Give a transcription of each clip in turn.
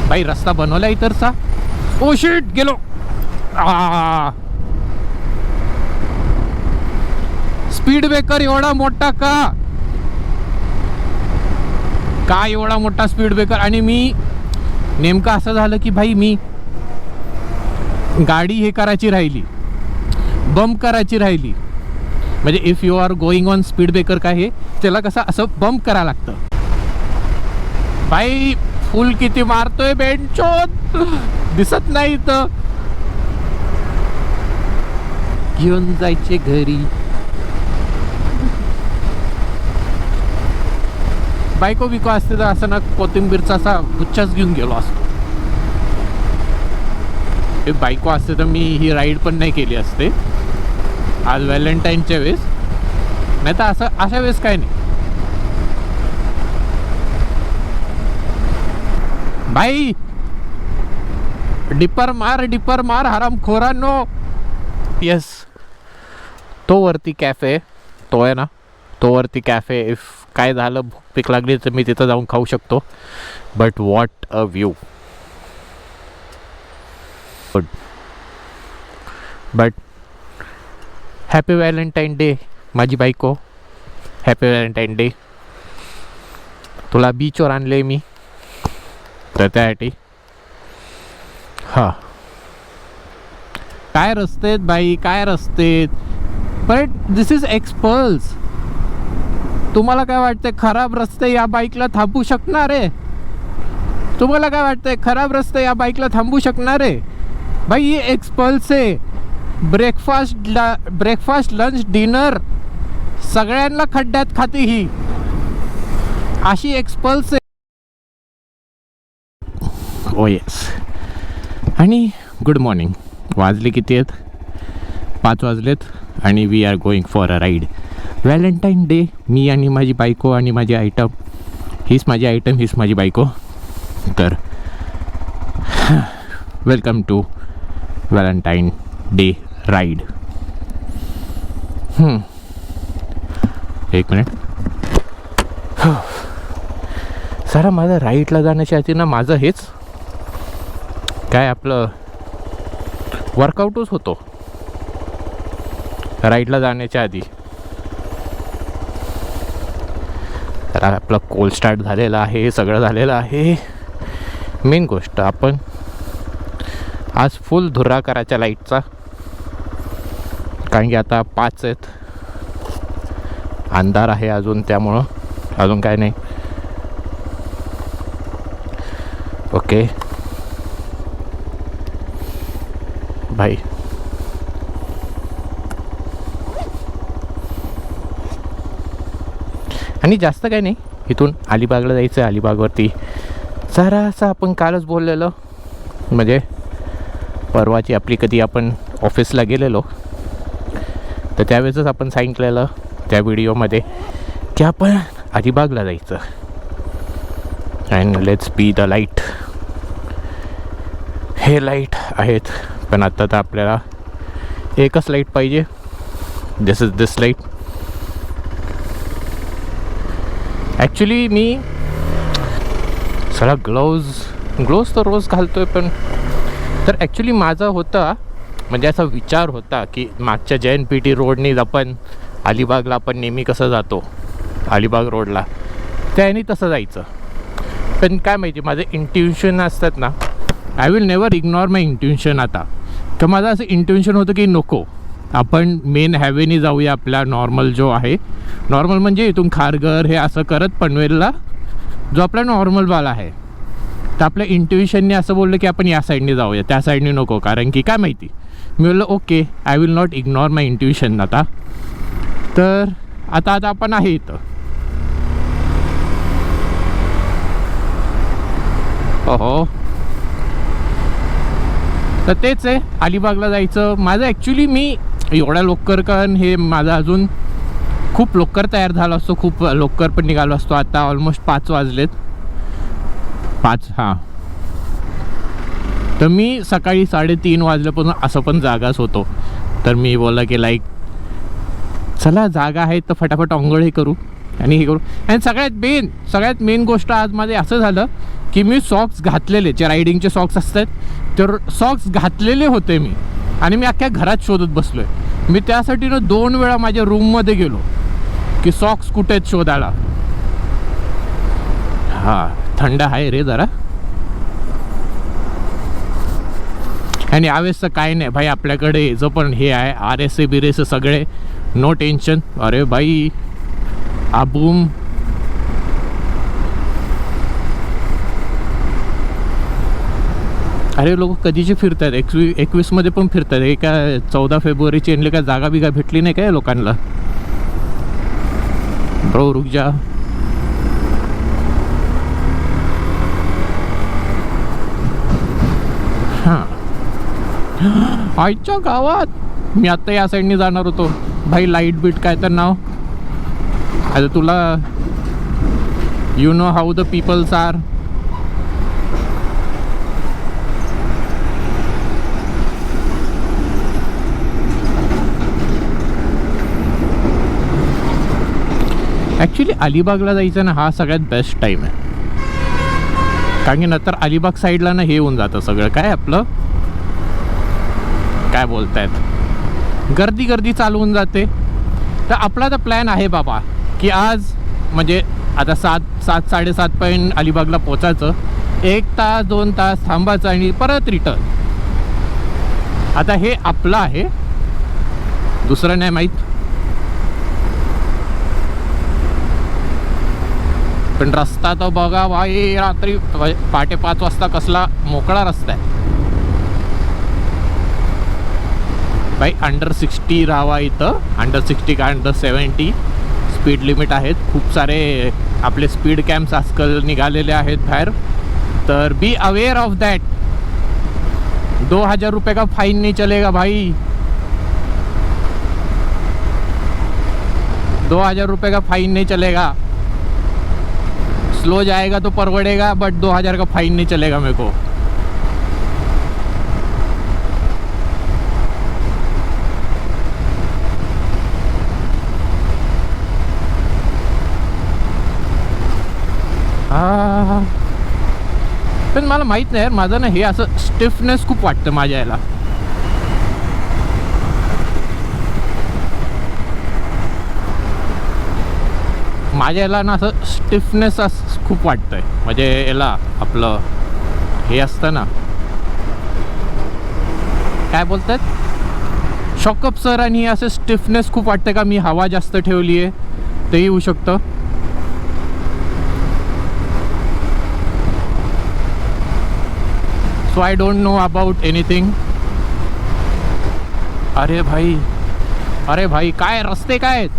बाई रस्ता बनवला इतरचा. ओ शिट गेलो. स्पीड ब्रेकर एवढा मोठा का एवढा मोठा स्पीड ब्रेकर. आणि मी नेमकं असं झालं की भाई मी गाडी हे करायची राहिली, बंप करायची राहिली. म्हणजे if you are going on speed breaker काय हे त्याला कसं असं बंप करायला लागतं. भाई फुल किती मारतोय बेंचोत, दिसत नाही तर घेऊन जायचे घरी. बायको बिको असते तर असं ना कोथिंबीरचा असा गुच्छाच घेऊन गेलो असतो. बायको असते तर मी ही राईड पण नाही केली असते आज व्हॅलेंटाईनच्या वेळेस. नाही तर असं अशा वेळेस काय नाही. भाई डिपर मार हरामखोरांनो. येस, तो वरती कॅफे तो आहे ना, तो वरती कॅफे. इफ काय झालं भूक पीक लागली तर मी तिथं जाऊन खाऊ शकतो. But what a view. Good. But happy Valentine day माझी बायको. Happy Valentine day. तुला बीचवर आणले मी तर त्यासाठी. हां काय रस्ते बाई, काय रस्ते. But this is XPulse. तुम्हाला काय वाटतंय खराब रस्ते या बाईकला थांबू शकणार आहे? तुम्हाला काय वाटतंय खराब रस्ते या बाईकला थांबू शकणार आहे? भाई ये एक्सपल्स आहे. ब्रेकफास्ट लंच डिनर सगळ्यांना खड्ड्यात खाते ही अशी एक्सपल्स आहे. Oh yes. आणि गुड मॉर्निंग. वाजले किती आहेत? 5 वाजलेत आणि we are going for a ride. Valentine day. मी आणि माझी बायको आणि माझी आयटम. हीच माझी आयटम, हीच माझी बायको. तर welcome to Valentine day ride. एक मिनिट. सारा माझं राईडला जाण्याच्या आधी ना माझं हेच काय आपलं वर्कआउटच होतो राईडला जाण्याच्या आधी. तर आपला कोल स्टार्ट झालेला आहे, सगळं झालेलं आहे. मेन गोष्ट आपण आज फुल धुर्रा करायच्या लाईटचा. कारण की आता 5 आहेत, अंधार आहे अजून, त्यामुळं अजून काय नाही. ओके भाई. आणि जास्त काय नाही, इथून अलिबागला जायचं आहे. अलिबागवरती जरा असं आपण कालच बोललेलं, म्हणजे परवाची आपली कधी आपण ऑफिसला गेलेलो तर त्यावेळेसच आपण सांगितलेलं त्या व्हिडिओमध्ये की आपण अलिबागला जायचं. And let's be the light. हे लाईट आहेत पण आता तर आपल्याला एकच लाईट पाहिजे. दिस इज दिस लाईट. ॲक्च्युली मी सगळा ग्लोव्ज तर रोज घालतो आहे. पण तर ॲक्च्युली माझा होता म्हणजे असा विचार होता की मागच्या JNPT रोडने आपण अलिबागला आपण नेहमी कसं जातो अलिबाग रोडला, त्याने तसं जायचं. पण काय माहिती माझं इंट्युशन असतात ना, I will never ignore my intuition. आता तर माझं असं इंट्युशन होतं की नको आपण मेन हायवेने जाऊया. आपला नॉर्मल जो आहे, नॉर्मल म्हणजे इथून खारघर हे असं करत पनवेलला जो आपला नॉर्मलवाला आहे. तर आपल्या इंट्युशनने असं बोललं की आपण या साईडने जाऊया, त्या साईडने नको. कारण की काय माहिती, मी बोललो okay I will not ignore my intuition. आता तर आता आपण आहे इथं. हो तर तेच आहे, अलिबागला जायचं माझं. ॲक्च्युली मी एवढ्या लवकर, कारण हे माझं अजून खूप लवकर तयार झालो असतो, खूप लवकर पण निघालो असतो. आता ऑलमोस्ट 5 वाजलेत. 5 हां. तर मी सकाळी 3:30 वाजल्यापासून असं पण जागाच होतो. तर मी बोलला की लाईक चला जागा आहे तर फटाफट अंघोळ हे करू आणि हे करू. आणि सगळ्यात मेन गोष्ट आज माझे असं झालं की मी सॉक्स घातलेले, जे रायडिंगचे सॉक्स असतात तर सॉक्स घातलेले होते मी, आणि मी अख्ख्या घरात शोधत बसलो आहे. मी त्यासाठी ना 2 वेळा माझ्या रूममध्ये गेलो की सॉक्स कुठे आहेत शोधायला. हां, थंड आहे रे जरा. आणि यावेळेसचं काय नाही भाई, आपल्याकडे जो पण हे आहे RSA बिरेसे सगळे, नो टेन्शन. अरे भाई आबूम. अरे लोक कधीचे फिरतात, 21 मध्ये पण फिरतात. एका 14 फेब्रुवारीची यांनी काय जागा बिगा भेटली नाही काय लोकांना. ब्रो रुक जा. हां, आईच्या गावात मी आत्ता या साईडने जाणार होतो भाई. लाईट बीट काय तर नाव. आता तुला you know how the peoples are. Actually अलिबागला जायचं ना, हा सगळ्यात बेस्ट टाईम आहे. कारण की नंतर अलिबाग साईडला ना हे होऊन जातं सगळं, काय आपलं काय बोलतायत, गर्दी चालू होऊन जाते. तर आपला तर प्लॅन आहे बाबा की आज म्हणजे आता 7-7:30 पर्यंत अलिबागला पोचायचं, 1 तास 2 तास थांबायचं आणि परत रिटर्न. आता हे आपलं आहे, दुसरं नाही माहीत. पण रस्ता तर बघा भाई, रात्री पहाटे 5 वाजता कसला मोकळा रस्ता आहे भाई. अंडर 60 राहावा इथं. अंडर 60 का अंडर 70 स्पीड लिमिट आहेत. खूप सारे आपले स्पीड कॅम्प्स आजकाल निघालेले आहेत बाहेर, तर बी अवेअर ऑफ दॅट. 2000 रुपये का फाइन नहीं चलेगा भाई. 2000 रुपये का फाइन नहीं चलेगा. स्लो जाएगा तो परवड़ेगा, बट 2000 का फाइन नहीं चलेगा मेरे को. पण मला माहीत नाही यार, माझं ना हे असं स्टिफनेस खूप वाटतं माझ्या याला. माझ्या याला ना असं स्टिफनेस खूप वाटतंय. म्हणजे याला आपलं हे असतं ना, काय बोलतात, शॉकअप सर. आणि असं स्टिफनेस खूप वाटतं का मी हवा जास्त ठेवली आहे तेही होऊ शकतं. So I don't know about anything. अरे भाई काय रस्ते काय आहेत.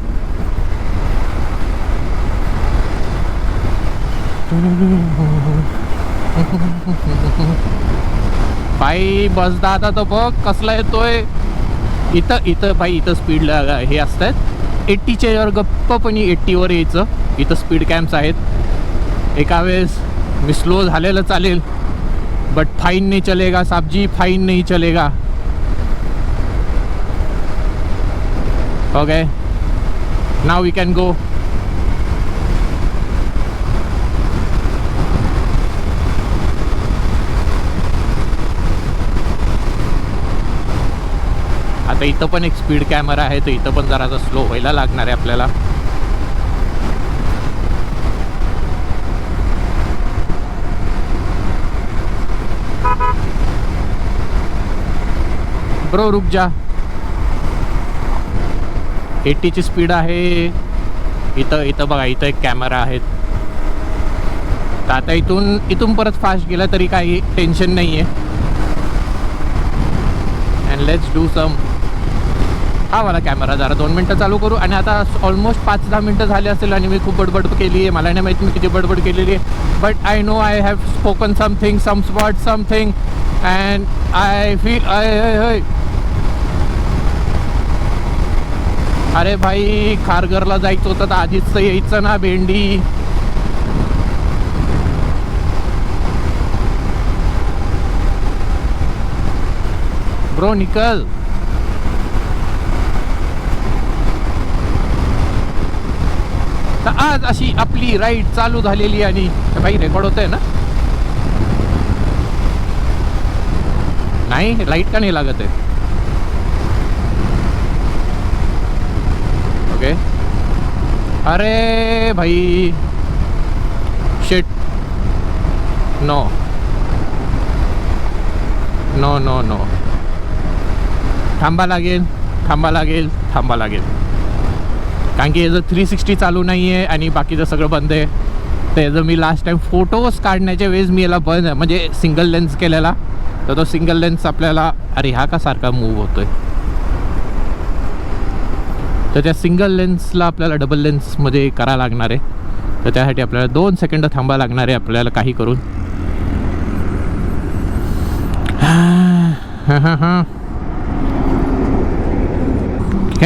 भाई बस दादा तर बघ कसला येतोय. इथं भाई, इथं स्पीडला हे असतात 80च्या वर गप्पपणी 80वर यायचं. इथं स्पीड कॅम्प्स आहेत. एका वेळेस मी स्लो झालेलं चालेल, बट फाइन नहीं चलेगा साहब जी, फाइन नहीं चलेगा. Okay, now we can go. आता इथं पण एक स्पीड कॅमेरा आहे, तर इथं पण जरा स्लो व्हायला लागणार आहे आपल्याला. ब्रो रुक जा. 80ची स्पीड आहे. इथं बघा, इथं एक कॅमेरा आहे. तर आता इथून परत फास्ट गेला तरी काही टेन्शन नाही आहे. And let's do some. हा वाला कॅमेरा जरा 2 मिनटं चालू करू. आणि आता ऑलमोस्ट 5-10 मिनटं झाले असेल आणि मी खूप बडबड केली आहे. मला नाही माहिती मी किती बडबड केलेली आहे, but I know I have spoken something, some spot something, and I feel अरे भाई खारघरला जायचं होतं तर आधीच तर यायचं ना भेंडी. ब्रो निकल. तर आज अशी आपली राईड चालू झालेली आणि बाई रेकॉर्ड होत आहे ना. नाही लाईट का नाही लागत आहे. ओके अरे भाई shit no no no no थांबा लागेल कारण की याचं 360 चालू नाही आहे आणि बाकीचं सगळं बंद आहे. तर याचं मी लास्ट टाइम फोटोज काढण्याच्या वेळेस मी याला बंद म्हणजे सिंगल लेन्स केलेला. तर तो सिंगल लेन्स आपल्याला अरे हा का सारखा मूव्ह होतोय. तर त्या सिंगल लेन्सला आपल्याला डबल लेन्समध्ये करायला लागणार आहे. तर त्यासाठी आपल्याला 2 सेकंड थांबा लागणार आहे आपल्याला काही करून.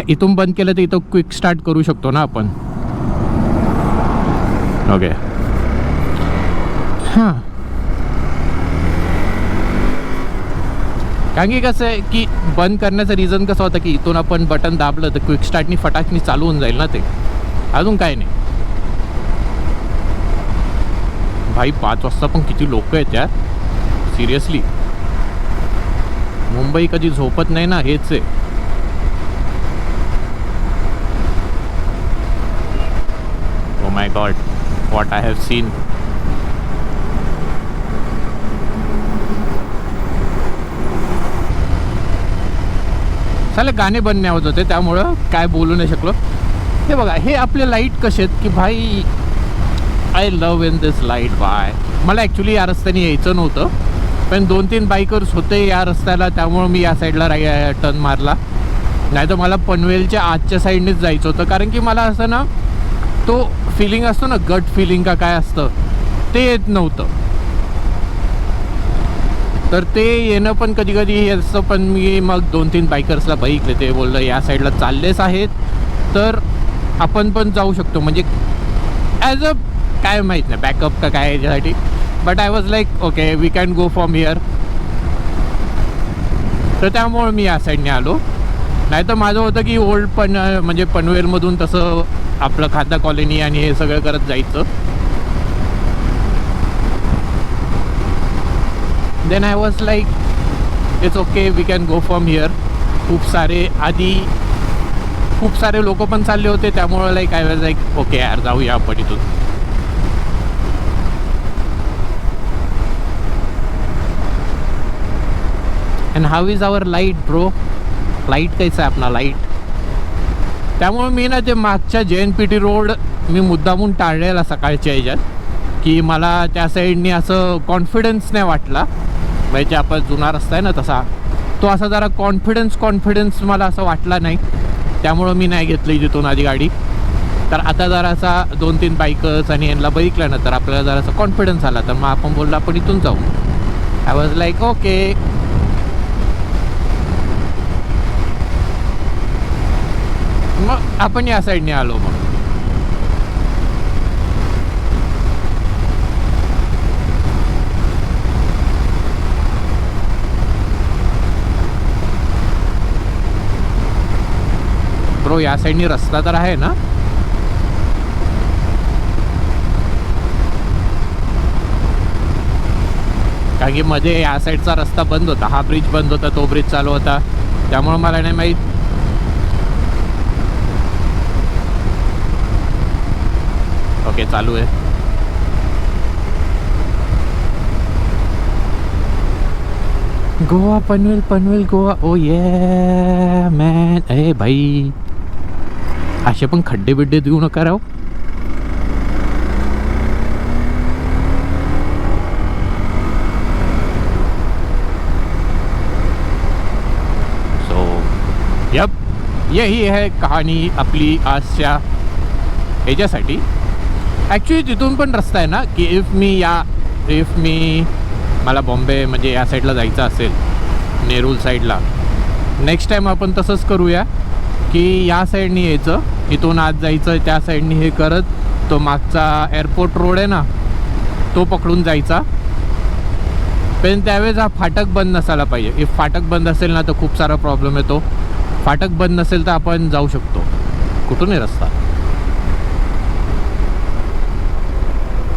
इथून बंद केलं तर इथं क्विक स्टार्ट करू शकतो ना आपण. ओके हां कारण की कसं आहे की बंद करण्याचं रिझन कसं होतं की इथून आपण बटन दाबलं तर क्विक स्टार्टनी फटाकनी चालू होऊन जाईल ना. ते अजून काय नाही भाई. 5 वाजता पण किती लोक आहेत यार सिरियसली. मुंबई कधी झोपत नाही ना हेच आहे. ओ my God what I have seen. चालेल गाणे बंद नाही होत होते त्यामुळं काय बोलू नाही शकलो. हे बघा हे आपले लाईट कसे आहेत की भाई I love in this light. Bye मला ॲक्च्युली या रस्त्याने यायचं नव्हतं पण 2-3 बाईकर्स होते या रस्त्याला त्यामुळं मी या साईडला टर्न मारला. नाही तर मला पनवेलच्या आजच्या साईडनेच जायचं होतं कारण की मला असं ना तो फिलिंग असतो ना गट फिलिंग का काय असतं ते येत नव्हतं. तर ते येणं पण कधी कधी असतं. पण मी मग 2-3 बाईकर्सला बघितले ते बोललं या साईडला चाललेच आहेत तर आपण पण जाऊ शकतो म्हणजे ॲज अ काय माहीत नाही बॅकअप का काय याच्यासाठी. But I was like okay we can go from here. तर त्यामुळं मी या साईडने आलो. नाही तर माझं होतं की ओल्ड म्हणजे पनवेलमधून तसं आपलं खाद्दा कॉलनी आणि हे सगळं करत जायचं. Then I was like it's okay we can go from here. खूप सारे लोक पण चालले होते त्यामुळं like I was like okay यार जाऊया आपण इथून. And how is our light bro. Light कैसा आहे आपला लाईट. त्यामुळे मी ना ते मागच्या JNPT रोड मी मुद्दामून टाळलेला सकाळच्या ह्याच्यात की मला त्या साईडनी असं कॉन्फिडन्स नाही वाटला. म्हणजे आपण जुना रस्ता आहे ना तसा तो असा जरा कॉन्फिडन्स मला असं वाटला नाही. त्यामुळं मी नाही घेतली तिथून आधी गाडी. तर आता जरासा 2-3 बाईकर्स आणि यांना बघितलं ना तर आपल्याला जरासा कॉन्फिडन्स आला. तर मग आपण बोललो आपण इथून जाऊ. I was like okay. मग आपण या साईडने आलो. मग ब्रो या साईडनी रस्ता तर आहे ना. कारण की मध्ये या साईडचा रस्ता बंद होता. हा ब्रिज बंद होता तो ब्रिज चालू होता त्यामुळं मला नाही माहीत. ओके चालू आहे. गोवा पनवेल गोवा ओ ये मॅन. अरे भाई असे पण खड्डे बिड्डे देऊ नका राव. सो यप यही है कहाणी आपली आजच्या ह्याच्यासाठी. ॲक्च्युली तिथून पण रस्ता आहे ना की इफ मी मला बॉम्बे म्हणजे या साईडला जायचं असेल नेरूल साईडला नेक्स्ट टाईम आपण तसंच करूया की या साईडनी यायचं इथून आत जायचं त्या साईडनी हे करत तो मागचा एअरपोर्ट रोड आहे ना तो पकडून जायचा. पण त्यावेळेस हा फाटक बंद नसायला पाहिजे. इफ फाटक बंद असेल ना तर खूप सारा प्रॉब्लेम येतो. फाटक बंद नसेल तर आपण जाऊ शकतो. कुठून आहे रस्ता.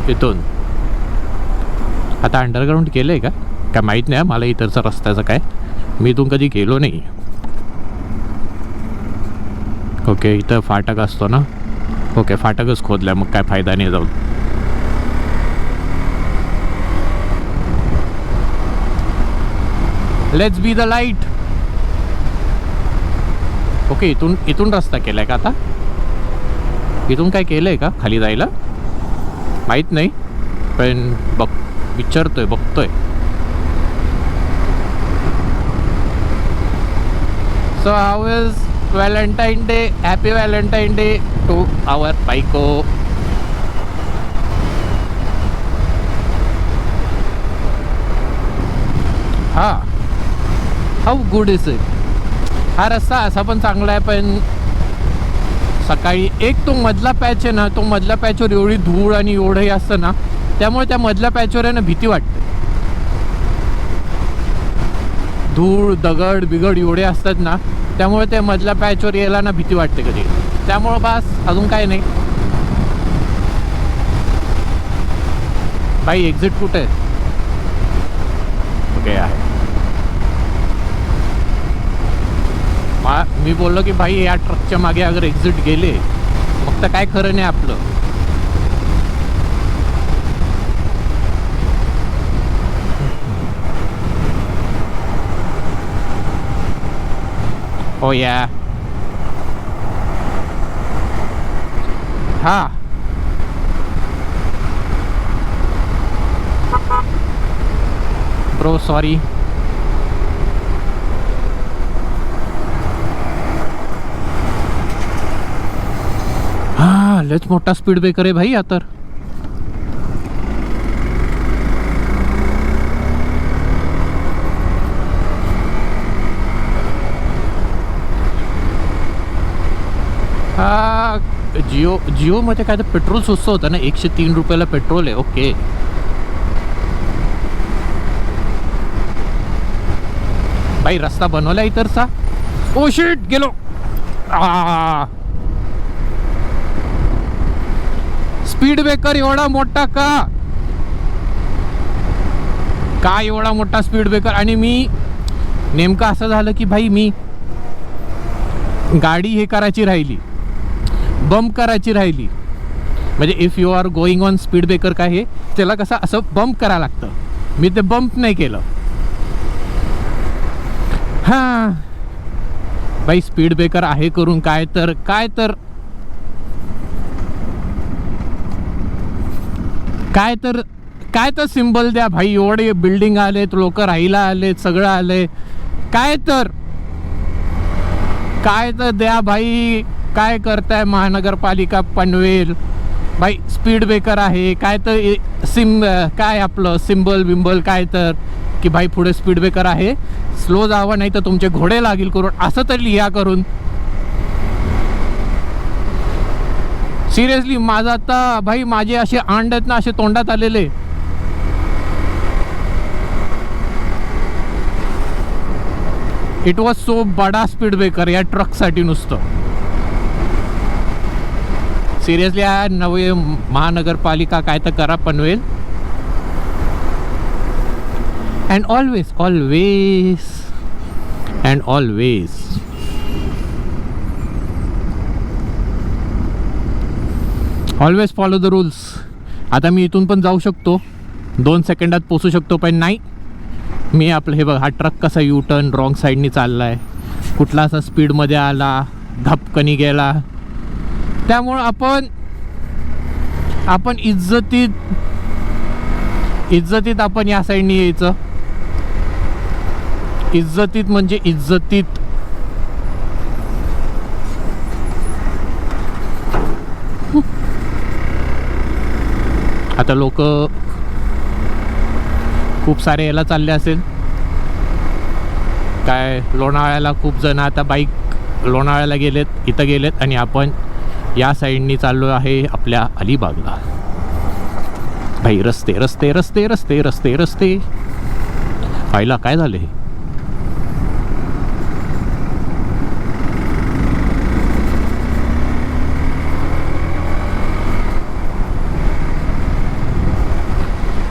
इथून आता अंडरग्राऊंड केलं आहे का काय माहीत नाही मला इथरचा रस्त्याचं काय, मी इथून कधी गेलो नाही. ओके इथं फाटक असतो ना, ओके फाटकच खोदल्या मग काय फायदा नाही जाऊन. Let's be the light. Okay इथून रस्ता केलाय का आता, इथून काय केलंय का खाली जायला माहीत नाही, पण विचारतोय बघतोय. So how is Valentine day, happy Valentine day to our बायको. हा हाऊ गुड इज इट. हा रस्ता असा पण चांगला आहे, पण सकाळी एक तो मधला पॅच आहे ना, तो मधल्या पॅचवर एवढी धूळ आणि एवढंही असतं ना, त्यामुळे त्या मधल्या पॅचवर आहे ना भीती वाटते. धूळ दगड बिगड एवढे असतात ना, त्यामुळे त्या मधल्या पॅचवर यायला ना भीती वाटते कधी. त्यामुळं बस अजून काय नाही. बाई एक्झिट कुठे आहे? ओके आहे. मी बोललो की भाई या ट्रकच्या मागे अगर एक्झिट गेले मग तर काय खरं नाही आपलं. हो या हा ब्रो सॉरी. लयच मोठा स्पीड ब्रेकर आहे भाई आता. हा जिओ मध्ये काय तर पेट्रोल स्वस्त होतं ना, 103 रुपयाला पेट्रोल आहे. ओके भाई रस्ता बनवला इतरचा. ओ शिट गेलो. स्पीड ब्रेकर एवढा मोठा का एवढा मोठा स्पीड ब्रेकर. आणि मी नेमकं असं झालं की भाई मी गाडी हे करायची राहिली, बम्प करायची राहिली. म्हणजे if you are going on speed breaker काय हे त्याला कसं असं बम्प करायला लागतं, मी ते बम्प नाही केलं. हां भाई स्पीड ब्रेकर आहे करून काय तर सिम्बल द्या भाई. एवढे बिल्डिंग आलेत, लोक राहायला आलेत, सगळं आलंय, काय तर द्या भाई. काय करताय महानगरपालिका पनवेल भाई. स्पीड ब्रेकर आहे काय तर काय आपलं सिम्बल बिंबल काय तर की भाई पुढे स्पीड ब्रेकर आहे, स्लो जावं नाही तर तुमचे घोडे लागेल करून, असं तर लिहा करून. सिरियसली माझं आता भाई माझे असे अंड आहेत ना, असे तोंडात आलेले. इट वॉज सो बडा स्पीड ब्रेकर या ट्रकसाठी नुसतं. सिरियसली या नवे महानगरपालिका काय तर करा Panvel. And always follow the rules. आता मी इथून पण जाऊ शकतो, 2 सेकंदात पोचू शकतो, पण नाही. मी आपलं हे बघ हा ट्रक कसा यू टर्न रॉंग साईडनी चालला आहे, कुठला असा स्पीडमध्ये आला, धपकनी गेला. त्यामुळं आपण इज्जतीत आपण या साईडनी यायचं. इज्जतीत म्हणजे इज्जतीत. आता लोक खूप सारे याला चालले असेल काय, लोणावळ्याला खूप जण आता बाईक लोणावळ्याला गेलेत, इथं गेलेत, आणि आपण या साईडनी चाललो आहे आपल्या अलिबागला. भाई रस्ते रस्ते रस्ते रस्ते रस्ते रस्ते व्हायला काय झाले.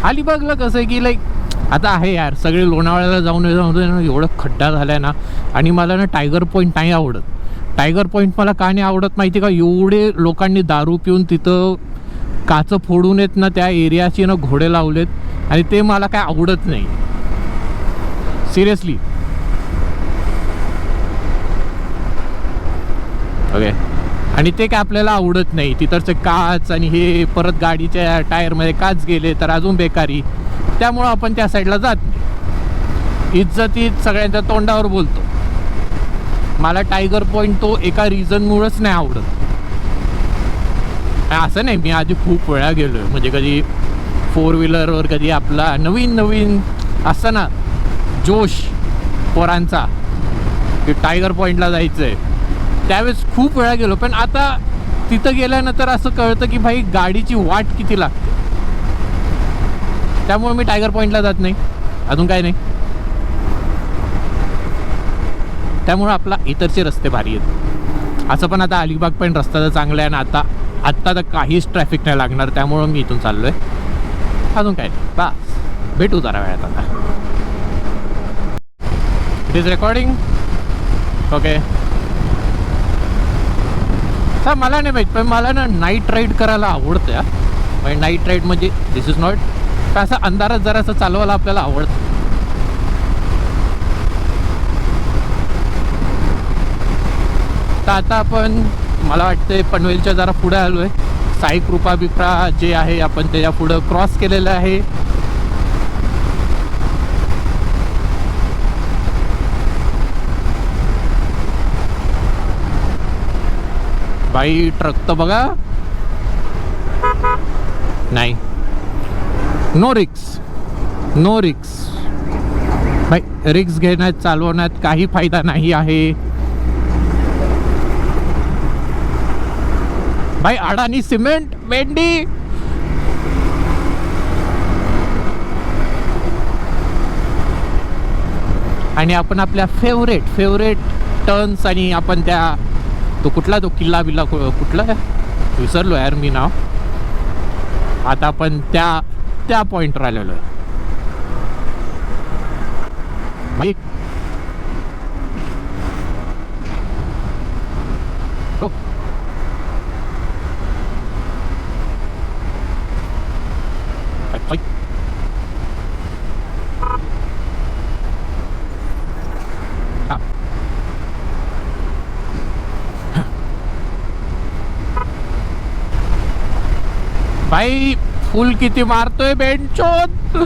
अलिबागला कसं आहे की लाईक आता आहे यार, सगळे लोणावळ्याला जाऊन एवढं खड्डा झाला आहे ना. आणि मला ना टायगर पॉईंट नाही आवडत. टायगर पॉईंट मला का नाही आवडत माहिती का, एवढे लोकांनी दारू पिऊन तिथं काचं फोडून येत ना, त्या एरियाची ना घोडे लावलेत, आणि ते मला काय आवडत नाही सिरियसली. ओके, आणि ते काय आपल्याला आवडत नाही. तिथरचे काच आणि हे परत गाडीच्या टायरमध्ये काच गेले तर अजून बेकारी. त्यामुळं आपण त्या साईडला जात नाही. इज्जतीत सगळ्यांच्या तोंडावर बोलतो. मला टायगर पॉईंट तो एका रिझनमुळंच नाही आवडत. असं नाही, मी आधी खूप वेळा गेलो आहे, म्हणजे कधी 4 व्हीलरवर, कधी आपला नवीन असं ना जोश पोरांचा की टायगर पॉईंटला जायचं आहे, त्यावेळेस खूप वेळा गेलो. पण आता तिथं गेल्यानंतर असं कळतं की भाई गाडीची वाट किती लागते. त्यामुळे मी टायगर पॉईंटला जात नाही, अजून काय नाही. त्यामुळं आपला इतरचे रस्ते भारी आहेत. असं पण आता अलिबाग पण रस्ता तर चांगला आहे ना, आत्ता तर काहीच ट्रॅफिक नाही लागणार. त्यामुळं मी इथून चाललो आहे, अजून काय नाही. बस भेटू जरा वेळात. आता इट इज रेकॉर्डिंग. ओके, हा मला नाही माहीत, पण मला ना नाईट राईड करायला आवडतं. म्हणजे नाईट राईड म्हणजे दिस इज नॉट का असं अंधारात जरासं चालवायला आपल्याला आवडतं. तर आता आपण मला वाटतं पनवेलच्या जरा पुढे आलो आहे. साई कृपा बिप्रा जे आहे आपण त्याच्या पुढं क्रॉस केलेलं आहे. बाई ट्रक तर बघा, नाही, नो रिक्स बाई. रिक्स घेण्यात चालवण्यात काही फायदा नाही आहे भाई. अडाणी सिमेंट मेंढी. आणि आपण आपल्या फेवरेट टर्न्स, आणि आपण त्या तो कुठला तो किल्ला बिल्ला कुठला विसरलो यार मी नाव. आता आपण त्या पॉईंटवर आलेलो आहे. भाई फुल किती मारतोय बेंचोत,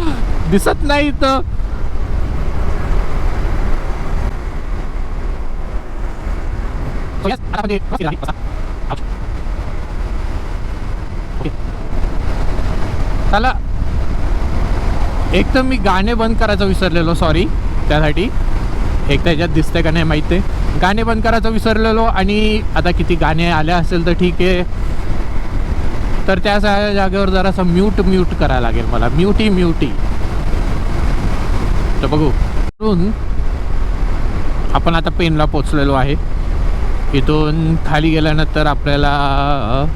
दिसत नाही तर. चला, एक तर मी गाणे बंद करायचं विसरलेलो, सॉरी त्यासाठी. एक तर त्याच्यात दिसतंय का नाही माहिती आहे, गाणे बंद करायचं विसरलेलो. आणि आता किती गाणे आले असेल तर ठीक आहे, तर त्या जागेवर जरासं म्यूट करायला लागेल मला. म्यूटी तर बघू. आपण आता पेनला पोचलेलो आहे. इथून खाली गेल्यानंतर आपल्याला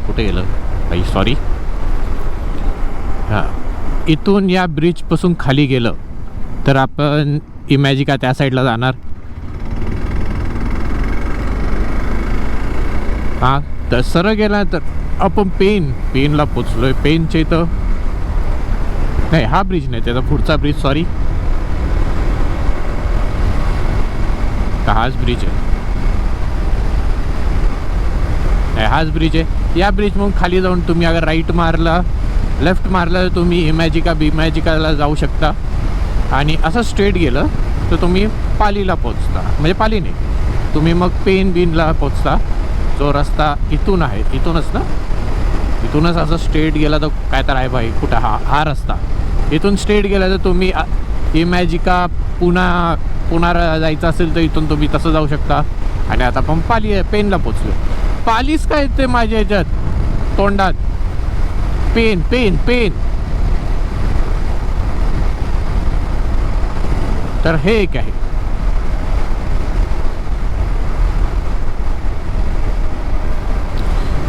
कुठे गेलं बाई, सॉरी. हां, इथून या ब्रिजपासून खाली गेलं तर आपण इमॅजिका त्या साईडला जाणार. हां, तर सरळ गेला तर आपण पेनला पोचलोय. पेनच्या इथं नाही, हा ब्रिज नाही, त्याचा पुढचा ब्रिज, सॉरी. हाच ब्रिज आहे, नाही हाच ब्रिज आहे. या ब्रिज मग खाली जाऊन तुम्ही अगर राईट मारला, लेफ्ट मारला, तर तुम्ही इमॅजिकाला जाऊ शकता. आणि असं स्ट्रेट गेलं तर तुम्ही पालीला पोचता. म्हणजे पाली नाही, तुम्ही मग पेनला पोचता. जो रस्ता इथून आहे, इथूनच असं स्ट्रेट गेला तर काय तर आहे भाई, कुठं हा रस्ता. इथून स्ट्रेट गेला तर तुम्ही इमॅजिका पुन्हा जायचं असेल तर इथून तुम्ही तसं जाऊ शकता. आणि आता आपण पेनला पोचलो. पालीच काय ते माझ्या ह्याच्यात तोंडात, पेन. तर हे एक आहे.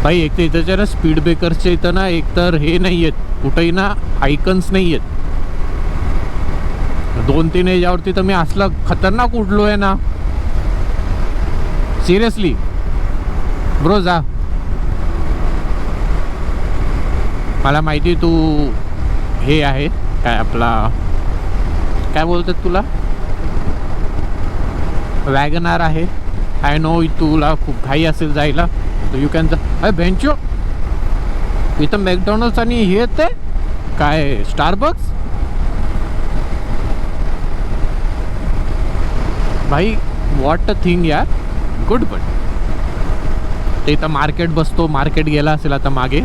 भाई एक तर इथंच्या ना स्पीड ब्रेकर्सच्या इथं ना एकतर हे नाही आहेत, कुठंही ना आयकन्स नाही आहेत. 2-3 याच्यावरती तर मी असलं खतरनाक उडलो आहे ना, सिरियसली ब्रो. जा, मला माहिती तू हे आहे काय आपला, काय बोलतात तुला, वॅगनार आहे. आय नो तुला खूप घाई असेल जायला, तर यू कॅन. अरे बेंचो, इथं मॅकडॉनल्ड्स आणि हे येते काय, स्टारबक्स. भाई वॉट अ थिंग यार, गुड. पण ते इथं मार्केट बसतो, मार्केट गेला असेल आता मागे,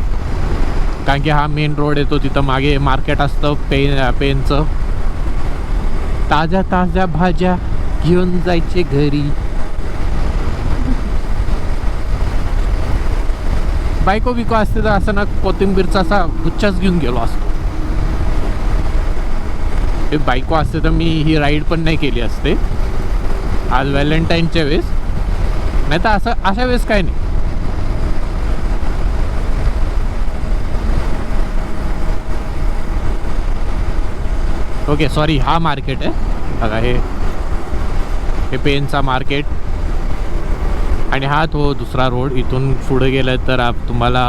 कारण की हा मेन रोड येतो, तिथं मागे मार्केट असतं पेनचं. ताज्या ताज्या भाज्या घेऊन जायचे घरी. बायको बिको असते तर असं ना, कोथिंबीरचा असा गुच्छाच घेऊन गेलो असतो. हे बायको असते तर मी ही राईड पण नाही केली असते आज व्हॅलेंटाईनच्या वेळेस. नाही तर असं अशा वेळेस काय नाही. ओके सॉरी, हा मार्केट आहे बघा, हे पेनचा मार्केट. आणि हा तो दुसरा रोड. इथून पुढे गेलं तर तुम्हाला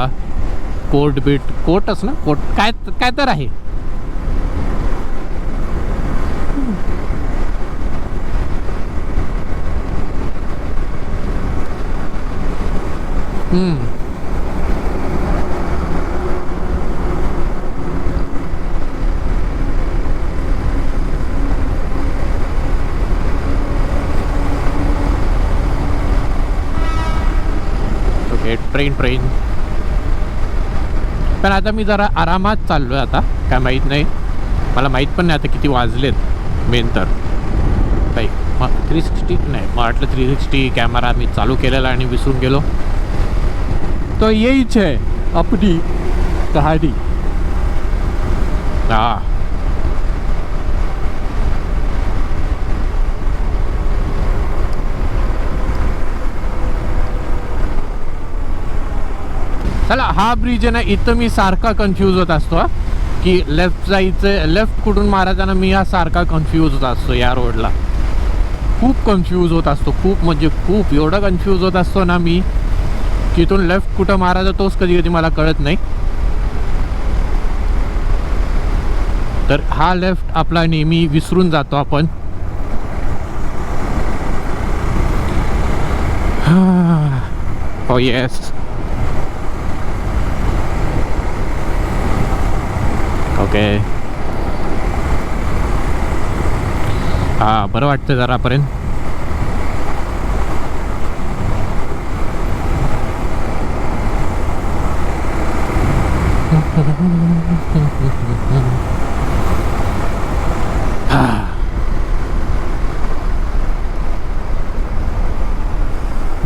कोर्टच ना, कोर्ट काय काय तर आहे. ट्रेन. पण आता मी जरा आरामात चाललो आहे. आता काय माहीत नाही, मला माहीत पण नाही आता किती वाजलेत मेन तर. काही मग 360 नाही, मग वाटलं 360 कॅमेरा मी चालू केलेला आणि विसरून गेलो. तो येईच आहे आपली कहाणी. हा चला, हा ब्रिज आहे ना, इथं मी सारखा कन्फ्यूज होत असतो की लेफ्ट जायचं, लेफ्ट कुठून मारायचा. मी हा सारखा कन्फ्यूज होत असतो या रोडला. खूप कन्फ्यूज होत असतो, खूप म्हणजे खूप. एवढं कन्फ्यूज होत असतो ना मी की इथून लेफ्ट कुठं मारायचा तोच कधी कधी मला कळत नाही. तर हा लेफ्ट आपला नेहमी विसरून जातो आपण. हो येस, ओके. हा बरं वाटतं जरापर्यंत.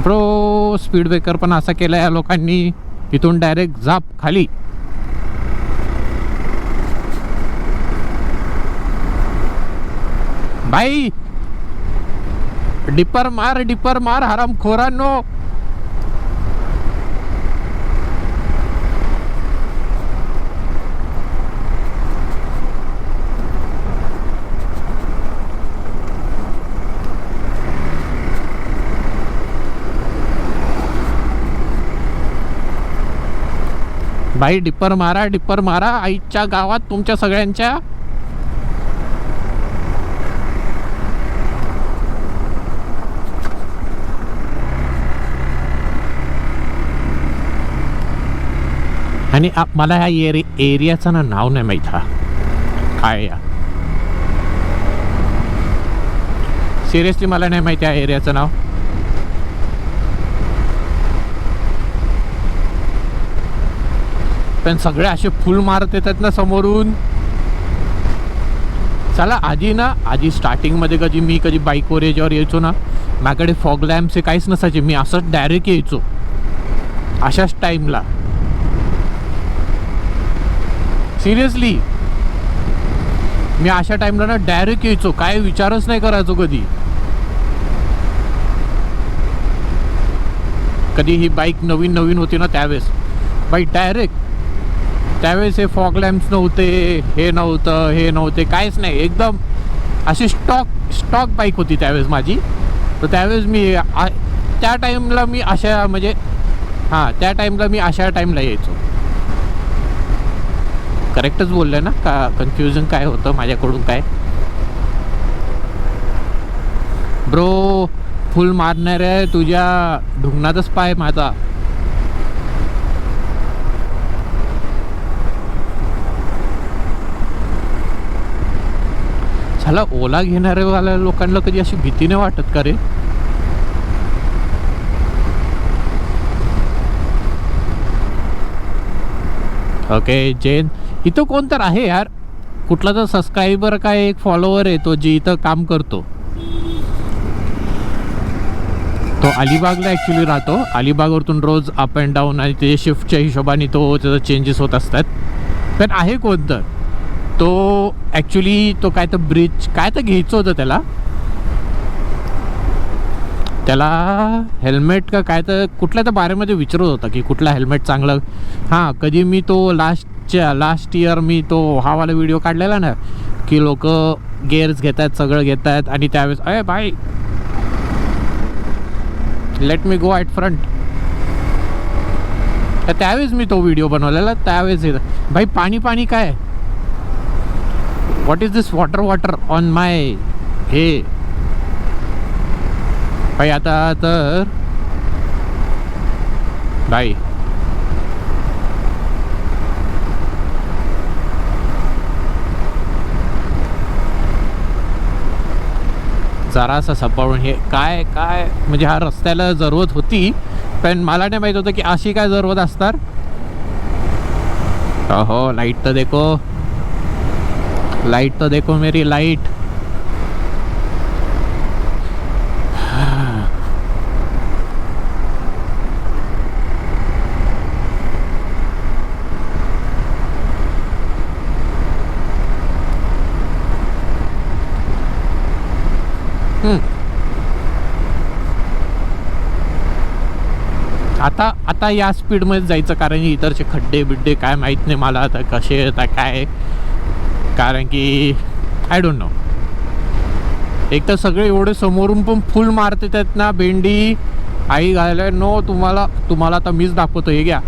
ब्रो, स्पीड ब्रेकर पण असा केला या लोकांनी, इथून डायरेक्ट झाप खाली. भाई डिपर मार हरामखोरांनो. भाई डिपर मारा आईच्या गावात तुमच्या सगळ्यांच्या. आणि मला ह्या एरियाचं ना नाव नाही माहीत. हा काय या, सिरियसली मला नाही माहिती या एरियाचं नाव. पण सगळे असे फुल मारत येतात ना समोरून. चला, आधी स्टार्टिंगमध्ये कधी बाईकवर याच्यावर यायचो ना, माझ्याकडे फॉग लॅम्पचे काहीच नसायचे. मी असंच डायरेक्ट यायचो अशाच टाईमला. सिरियसली मी अशा टाईमला ना डायरेक्ट यायचो, काय विचारच नाही करायचो कधी ही बाईक नवीन होती ना त्यावेळेस. बाईक डायरेक्ट त्यावेळेस हे फॉग लॅम्प्स नव्हते, हे नव्हते, काहीच नाही. एकदम अशी स्टॉक बाईक होती त्यावेळेस माझी. तर त्यावेळेस मी त्या टाईमला मी अशा म्हणजे त्या टाईमला मी अशा टाईमला यायचो. करेक्टच बोलले ना का कन्फ्युजन काय होतं माझ्याकडून काय? ब्रो फुल मारणार आहे तुझ्या ढुंगणातच पाय माझा. झाला ओला घेणाऱ्या लोकांना कधी अशी भीती नाही वाटत का रे? ओके जैन इथं कोण तर आहे यार, कुठला तर सबस्क्रायबर काय एक फॉलोवर आहे तो जे इथं काम करतो. तो अलिबागला ॲक्च्युली राहतो. अलिबागवरतून रोज अप अँड डाऊन आणि ते शिफ्टच्या हिशोबाने तो त्याचा चेंजेस होत असतात. पण आहे कोणतं तो ॲक्च्युली तो काय तर ब्रिज काय तर घ्यायचं होतं त्याला हेल्मेट का काय तर कुठल्या तर बारेमध्ये विचारत होता की कुठला हेल्मेट चांगलं. हां कधी मी तो लास्ट इयर मी तो वाला व्हिडिओ काढलेला ना की लोक गेअर्स घेत आहेत सगळं घेत आहेत आणि त्यावेळेस अरे भाई let me go at front. त्यावेळेस मी तो व्हिडिओ बनवलेला. त्यावेळेस भाई पाणी काय what is this water on my हे भाई. आता तर भाई जरासा सांभाळून हे काय म्हणजे हा रस्त्याला जरूरत होती पण मला नाही माहीत होतं की अशी काय जरूरत असणार. हो लाईट तो देखो मेरी लाईट. आता या स्पीडमध्ये जायचं कारण की इतरचे खड्डे बिड्डे काय माहीत नाही मला आता कसे आता काय. कारण की आय डोंट नो. एक तर सगळे एवढे समोरून पण फुल मारते त्यात ना भेंडी आई घालाय नो. तुम्हाला आता मीच दाखवतो हे घ्या.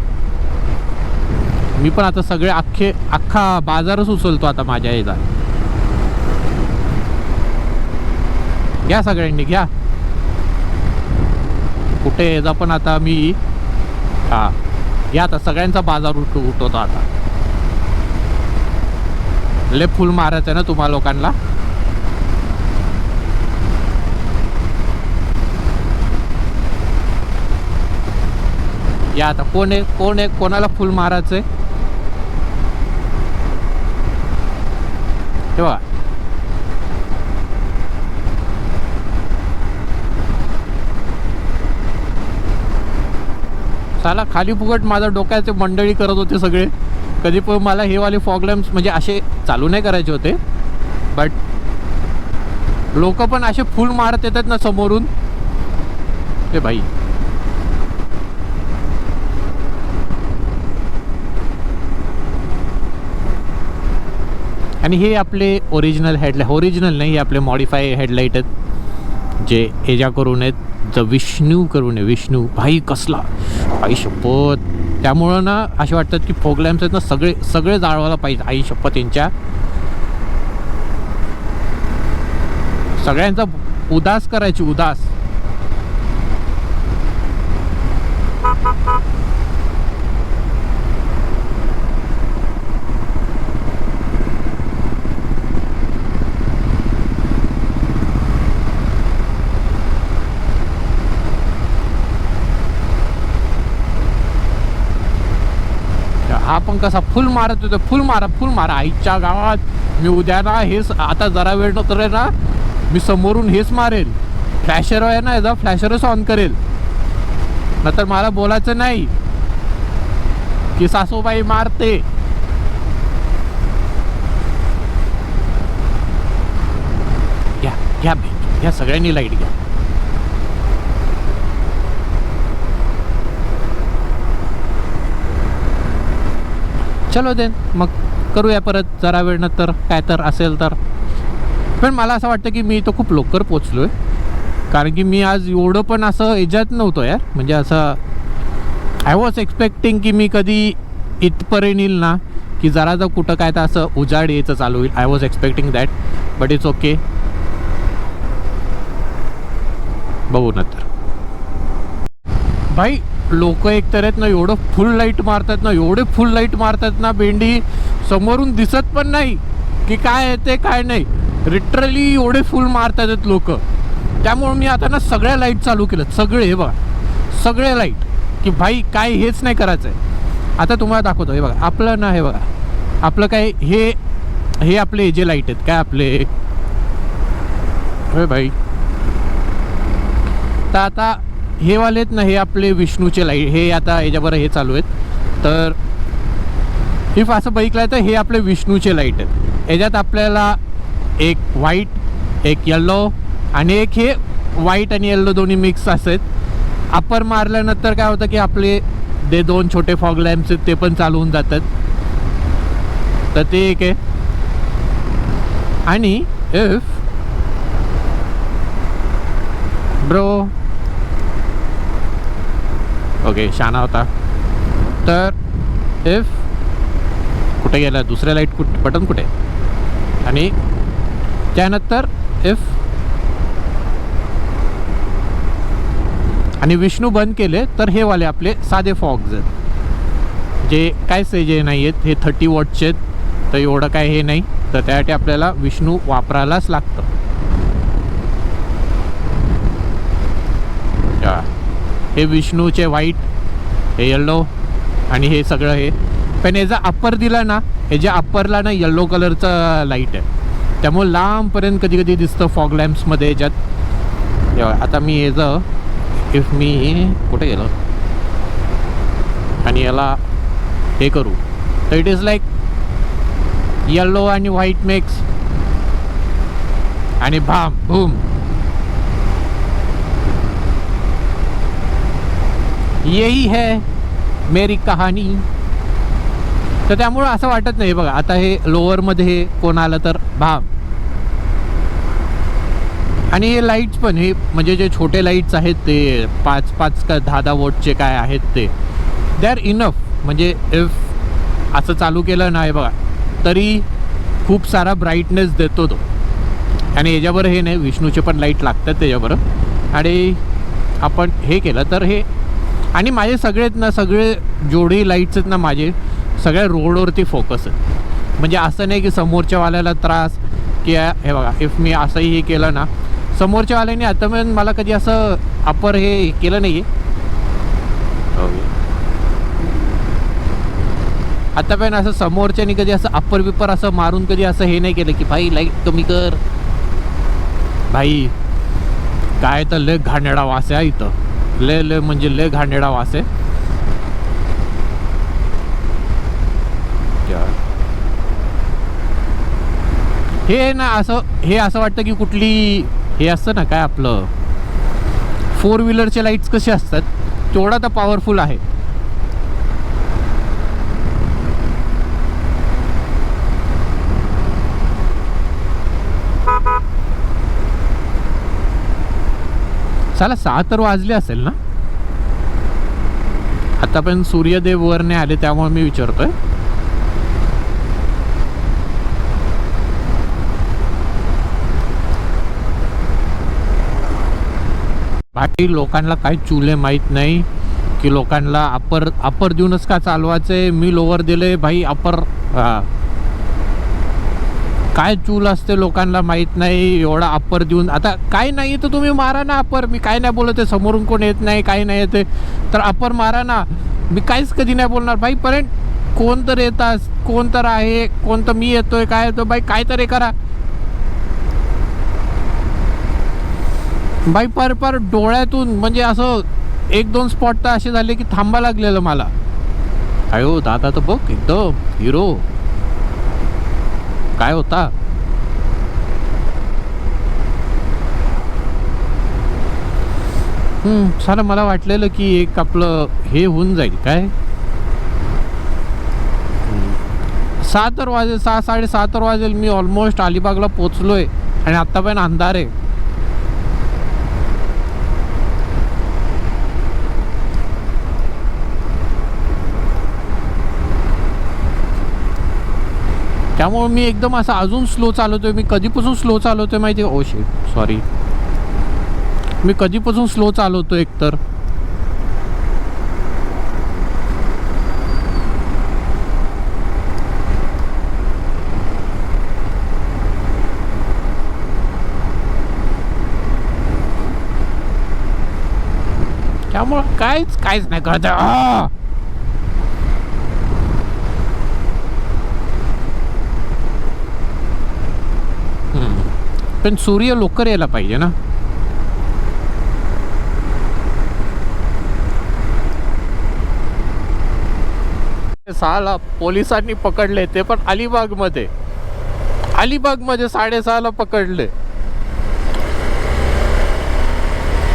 मी पण आता सगळे अख्खा बाजारच उचलतो आता माझ्या याचा. घ्या सगळ्यांनी घ्या. कुठे याचा पण आता मी घ्या आता सगळ्यांचा बाजार उठवतो आता. लय फुल मारायचं आहे ना तुम्हा लोकांना. या आता कोण आहे कोणाला फुल मारायचंय तेव्हा. साला खाली फुकट माझा डोक्याचे मंडळी करत होते सगळे. कधी पण मला हे वाले फॉग लॅम्प्स म्हणजे असे चालू नाही करायचे होते बट लोक पण असे फुल मारत येतात ना समोरून ते भाई. आणि हे आपले ओरिजिनल नाही, हे आपले मॉडिफाय हेडलाईट आहेत जे एजा करून आहेत विष्णू करून आहे. विष्णू भाई कसला आई शपथ. त्यामुळं ना असे वाटतात की फॉग लॅम्प्स आहेत ना सगळे जाळवायला पाहिजे. आई शपथ यांच्या सगळ्यांचा उदास करायची उदास. हा पण कसा फुल मारत होतो. फुल मारा आईच्या गावात. मी उद्या ना हेच आता जरा वेळ नंतर आहे ना मी समोरून हेच मारेल. फ्लॅशर आहे ना याचा फ्लॅशरच ऑन करेल. नंतर मला बोलायचं नाही की सासूबाई मारते. घ्या सगळ्यांनी लाईट घ्या. चलो देन मग करूया परत जरा वेळ नंतर काय तर असेल तर. पण मला असं वाटतं की मी इथं खूप लवकर पोचलो आहे, कारण की मी आज एवढं पण असं याच्यात नव्हतो यार. म्हणजे असं आय वॉज एक्सपेक्टिंग की मी कधी इथपर्यंत येईल ना की जरा जर कुठं काय तर असं उजाड यायचं चालू होईल. I was expecting that, but it's okay. बघू नंतर. भाई लोक एकतर आहेत ना, एवढं फुल लाईट मारतात ना, एवढे फुल लाईट मारतात ना, भेंडी समोरून दिसत पण नाही की काय येते काय नाही. लिटरली एवढे फुल मारतात आहेत लोक. त्यामुळे मी आता ना सगळ्या लाईट चालू केलं, सगळे. हे बघा सगळे लाईट, की भाई काय हेच नाही करायचं आहे. आता तुम्हाला दाखवतो. हे बघा आपलं ना, हे बघा आपलं काय हे आपले जे लाईट आहेत काय आपले, हे भाई तर आता हे वाले आहेत ना, हे आपले विष्णूचे लाईट. हे आता याच्यावर हे चालू आहेत. तर इफ असं बघितलं तर हे आपले विष्णूचे लाईट आहेत. याच्यात आपल्याला एक व्हाईट, एक येल्लो आणि एक हे व्हाईट आणि येल्लो दोन्ही मिक्स असतात. अपर मारल्यानंतर काय होतं की आपले ते 2 छोटे फॉग लॅम्प्स आहेत ते पण चालू होऊन जातात. तर ते एक आहे. आणि इफ ब्रो ओके शाना होता. तर इफ कुठे गेला दुसऱ्या लाईट, बटन कुठे, आणि त्यानंतर इफ आणि विष्णू बंद केले तर हे वाले आपले साधे फॉग्स आहेत, जे काय जे नाही आहेत. हे 30 वॉटचे आहेत, तर एवढं काय हे नाही. तर त्यासाठी आपल्याला विष्णू वापरायलाच लागतं. हे विष्णूचे व्हाईट, हे येल्लो आणि हे सगळं हे. पण याचा अप्पर दिला ना, ह्याच्या अप्परला ना येल्लो कलरचं लाईट आहे, त्यामुळे लांबपर्यंत कधी कधी दिसतं फॉग लॅम्प्समध्ये याच्यात. आता मी याचं इफ मी कुठे गेलो आणि याला हे करू तर इट इज लाईक येल्लो आणि व्हाईट मिक्स आणि भाम भूम. यही है मेरी कहाणी. तर त्यामुळं असं वाटत नाही. बघा आता हे लोअरमध्ये हे कोण आलं तर भाम. आणि हे लाईट्स पण हे म्हणजे जे छोटे लाईट्स आहेत ते 5-5 का 10-10 वोल्टचे काय आहेत ते दे आर इनफ. म्हणजे इफ असं चालू केलं ना, हे बघा तरी खूप सारा ब्राईटनेस देतो तो. आणि याच्यावर हे नाही, विष्णूचे पण लाईट लागतात त्याच्याबरोबर. आणि आपण हे केलं तर हे. आणि माझे सगळेत ना, सगळे जेवढे लाईट्स आहेत ना माझे सगळ्या रोडवरती फोकस आहेत. म्हणजे असं नाही की समोरच्या वाल्याला त्रास की हे बघा इफ मी असंही हे केलं ना, समोरच्या वाल्याने आतापर्यंत मला कधी असं अपर हे केलं नाही आहे. आतापर्यंत असं समोरच्याने कधी असं अप्पर बिप्पर असं मारून कधी असं हे नाही केलं की भाई लाईट कमी कर. भाई काय तर लय घाणेरडा वास आहे इथं, लय म्हणजे लय घाणेरडा वास आहे. हे ना असं हे असं वाटतं की कुठली हे असतं ना काय आपलं 4 व्हीलरचे लाईट्स कसे असतात तेवढा तर पॉवरफुल आहे. चला 6 तर वाजले असेल ना. आता पण सूर्यदेव वर नाही आले त्यामुळे मी विचारतोय. बाकी लोकांना काही चुले माहीत नाही की लोकांना अप्पर देऊनच का चालवायचे. मी लोअर दिले भाई अप्पर. काय चूल असते लोकांना माहीत नाही. एवढा अप्पर देऊन आता काय नाही तर तुम्ही मारा ना अप्पर. मी काय नाही बोलत आहे, समोरून कोण येत नाही काही नाही येते तर अप्पर मारा ना. मी काहीच कधी नाही बोलणार भाई. पर्यंत कोण तर येतात, कोण तर आहे, कोण तर मी येतोय काय येतो भाई काय तरी करा भाई. पर डोळ्यातून म्हणजे असं 1-2 स्पॉट तर असे झाले की थांबा लागलेलं मला. अयो दादा तर बघ एकदम हिरो काय होता. सारं मला वाटलेलं की एक आपलं हे होऊन जाईल काय. 6 तर वाजेल, 6-6:30 तर वाजेल. मी ऑलमोस्ट अलिबागला पोचलोय आणि आत्ता पण अंधार आहे. त्यामुळे मी एकदम असं अजून स्लो चालवतोय. मी कधीपासून स्लो चालवतोय माहिती आहे? Oh shit, sorry. मी कधीपासून स्लो चालवतो एकतर. त्यामुळं काहीच नाही कळत. पण सूर्य लवकर यायला पाहिजे ना. सहाला पोलिसांनी पकडले, ते पण अलिबागमध्ये 6:30ला पकडले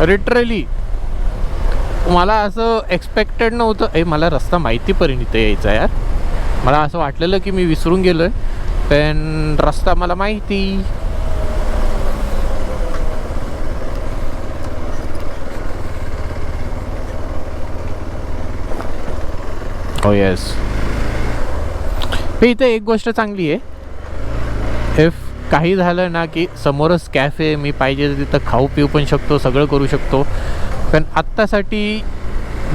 लिटरली. मला असं एक्सपेक्टेड नव्हतं. मला रस्ता माहिती पर्यंत इथे यायचा यार. मला असं वाटलेलं की मी विसरून गेलोय, पण रस्ता मला माहिती. हो येस. इथे एक गोष्ट चांगली आहे. इफ काही झालं ना की समोरच कॅफे, मी पाहिजे तिथं खाऊ पिऊ पण शकतो, सगळं करू शकतो. पण आत्तासाठी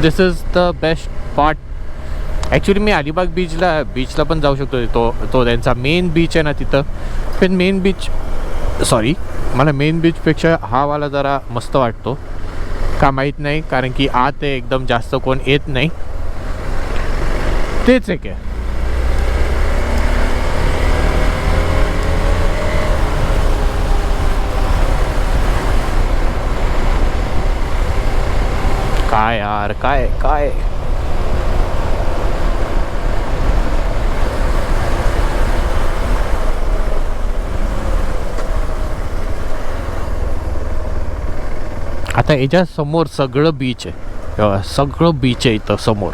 this is the best spot. Actually मी अलिबाग बीचला पण जाऊ शकतो. तो त्यांचा मेन बीच आहे ना तिथं. पण मला मेन बीचपेक्षा हा वाला जरा मस्त वाटतो. का माहीत नाही, कारण की आत आहे एकदम, जास्त कोण येत नाही. तेच आहे काय. काय यार, काय आता याच्या समोर सगळं बीच आहे. सगळं बीच आहे इथं समोर.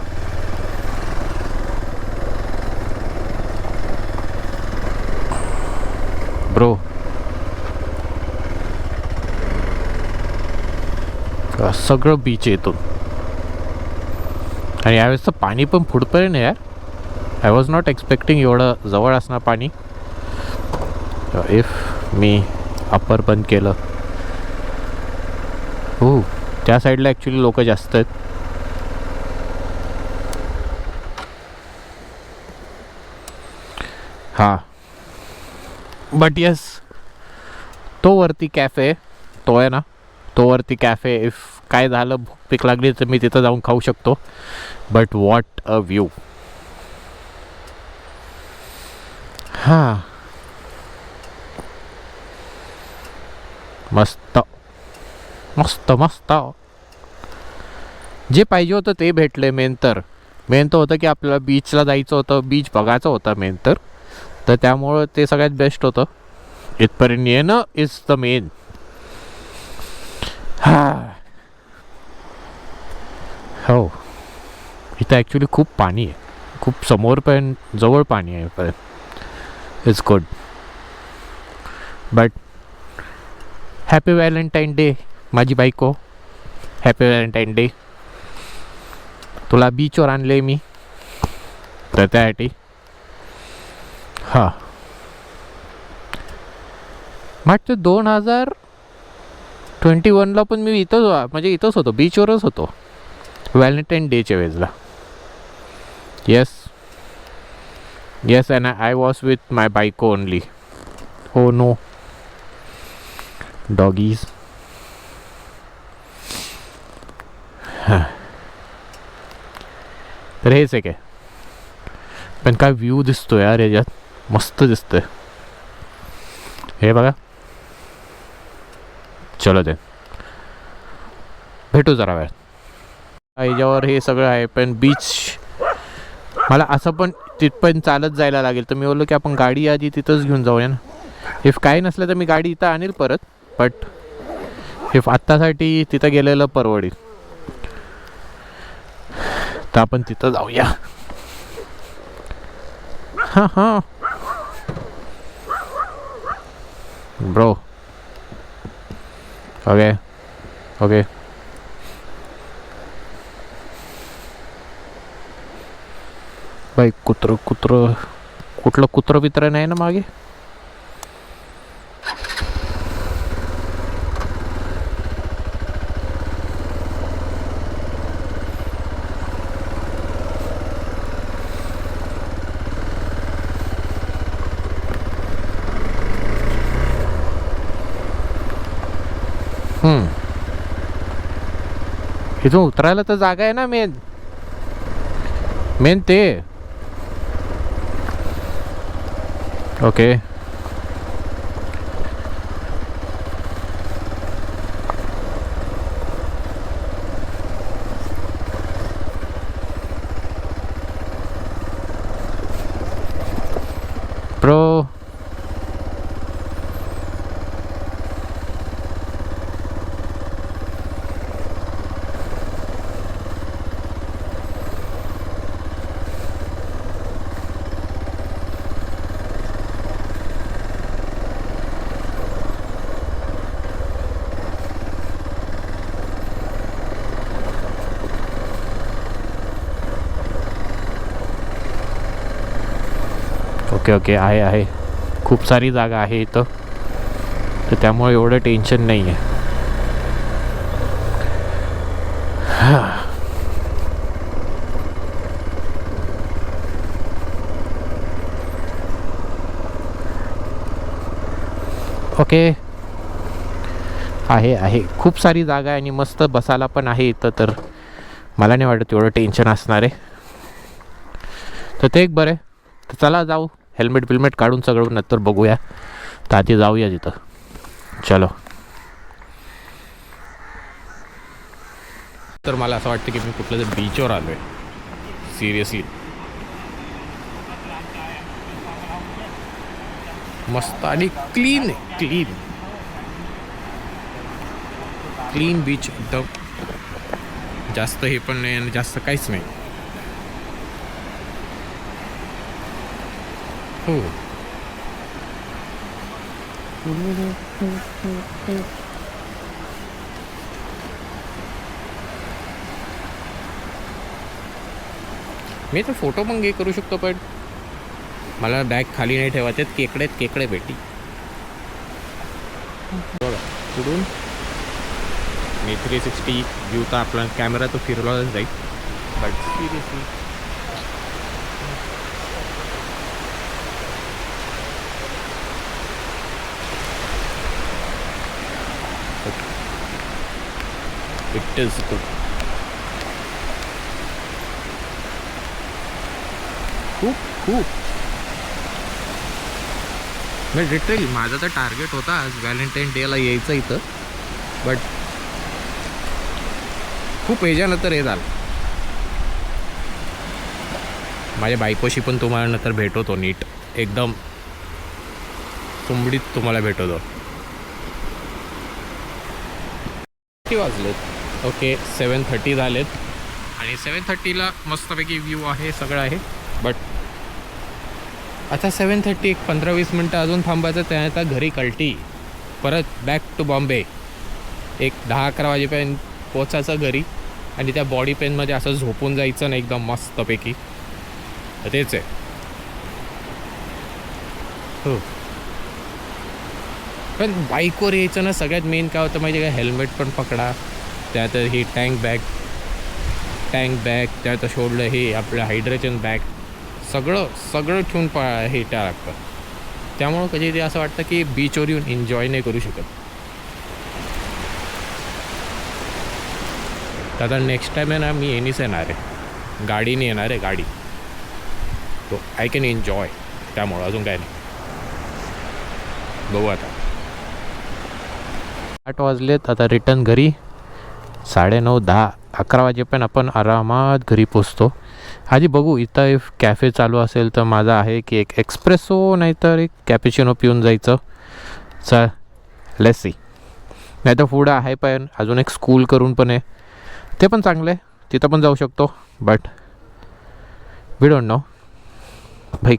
ब्रो, सगळं बीच येतो. आणि यावेळेसचं पाणी पण पुढपर्यंत यार. आय वॉज नॉट एक्सपेक्टिंग एवढं जवळ असणार पाणी. इफ मी अप्पर बंद केलं, हो त्या साईडला ॲक्च्युली लोक जास्त आहेत. हां, बट येस, तो वरती कॅफे, तो आहे ना, तो वरती कॅफे. इफ काय झालं, भूक पीक लागली तर मी तिथं जाऊन खाऊ शकतो. But what a view. हां, मस्त मस्त मस्त. जे पाहिजे होतं ते भेटले. मेन तर होतं की आपल्याला बीचला जायचं होतं, बीच बघायचं होतं मेन तर त्यामुळं ते सगळ्यात बेस्ट होतं. इथपर्यंत येणं इज द मेन. हो, इथं ॲक्च्युली खूप पाणी आहे, खूप समोर पण जवळ पाणी आहे. पण it's good. But happy Valentine day माझी बायको. Happy Valentine day. तुला बीचवर आणले मी तर त्यासाठी. हां, मागच्या 2021ला पण मी इथंच होतो, बीचवरच होतो व्हॅलेंटाईन डेच्या वेळेला. Yes and I was with my बायको ओनली. हो नो डॉगीज. तर हेच आहे काय. पण काय व्ह्यू दिसतो यार याच्यात, मस्त दिसतोय. हे बघा. चलो ते भेटू जरा वेळ. याच्यावर हे सगळं आहे, पण बीच मला असं पण तिथपर्यंत चालत जायला लागेल. तर मी बोललो की आपण गाडी आधी तिथंच घेऊन जाऊया ना. इफ काही नसलं तर मी गाडी इथं आणेल परत. बट इफ आत्तासाठी तिथं गेलेलं परवडेल, तर आपण तिथं जाऊया. हां ब्रो, ओके ओके. बाई कुत्रं कुठलं कुत्रं बित्रं नाही ना मागे. इथून उतरायला तर जागा आहे ना. मेन ते. ओके. Bro okay okay. आहे खूप सारी जागा आहे इथं, तर त्यामुळे एवढं टेन्शन नाही आहे. ओके. आहे खूप सारी जागा आहे आणि मस्त बसायला पण आहे इथं, तर मला नाही वाटत एवढं टेन्शन असणार आहे. तर ते एक बरं आहे. तर चला जाऊ, हेल्मेट काढून सगळं नंतर बघूया. तर आधी जाऊया तिथं. चलो. तर मला असं वाटतं की मी कुठल्या तरी बीचवर आलो आहे. सिरियसली मस्त आणि क्लीन बीच एकदम. जास्त हे पण नाही आणि जास्त काहीच नाही. हो. मी तर फोटो पण घे करू शकतो, पण मला बॅग खाली नाही ठेवायचे. केकडे भेटी बघा पुढून. मी 360 व्ह्यू तर आपला कॅमेरा तो फिरवलाच जाईल, but seriously it is good. खूप मी लिटरली माझा तर टार्गेट होता आज व्हॅलेंटाईन डेला यायचं इथं, बट खूप याच्यानंतर हे झालं. माझ्या बायकोशी पण तुम्हाला नंतर भेटवतो, नीट एकदम तुंबडीत तुम्हाला भेटवतो. किती वाजलेत? ओके 7:30 झालेत आणि 7:30ला मस्तपैकी व्ह्यू आहे, सगळं आहे. बट आता 7:30 एक 15-20 मिनटं अजून थांबायचं. त्यानंतर घरी कल्टी, परत बॅक टू बॉम्बे. एक 10-11 वाजेपर्यंत पोचायचं घरी आणि त्या बॉडी पेनमध्ये असं झोपून जायचं ना एकदम मस्तपैकी. तेच आहे. हो, पण बाईकवर यायचं ना सगळ्यात मेन काय होतं माहिती आहे का? हेल्मेट पण पकडा, त्यात ही टँक बॅग, त्यात शोल्डर, हे आपलं हायड्रेशन बॅग, सगळं ठेवून हे त्या लागतं. त्यामुळं कधी ते असं वाटतं की बीचवर येऊन एन्जॉय नाही करू शकत. तर आता नेक्स्ट टाईम आहे ना, मी येणीच येणार आहे, गाडीने येणार आहे, गाडी. तो आय कॅन एन्जॉय. त्यामुळं अजून काय नाही. बघू आता. 8 वाजलेत. आता रिटर्न घरी. 9:30, 10, 11 वाजेपर्यंत आपण आरामात घरी पोचतो. आधी बघू इथं कॅफे चालू असेल तर माझा आहे की एक एक्सप्रेसो नाहीतर एक कॅपेचिनो पिऊन जायचं. चल लेट्स सी. नाही तर पुढं आहे पण अजून एक स्कूल करून पण आहे, ते पण चांगलं आहे, तिथं पण जाऊ शकतो. बट वी डोंट नो भाई.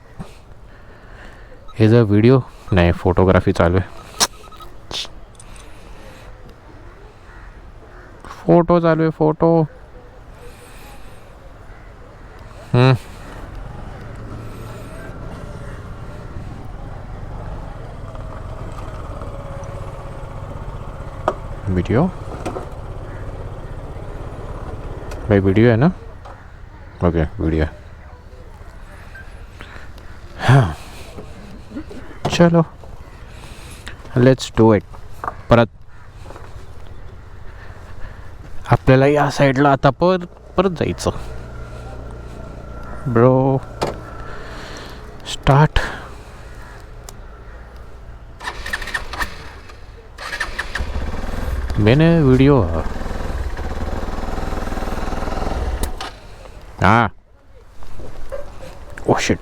हे जर व्हिडिओ नाही, फोटोग्राफी चालू आहे. फोटो चालू आहे फोटो. वीडियो भाई वीडियो है ना. Okay video. हाँ चलो लेट्स डू इट. परत आपल्याला या साईडला आता परत जायचं. Bro start. मैंने वीडियो हाँ ओ शिट.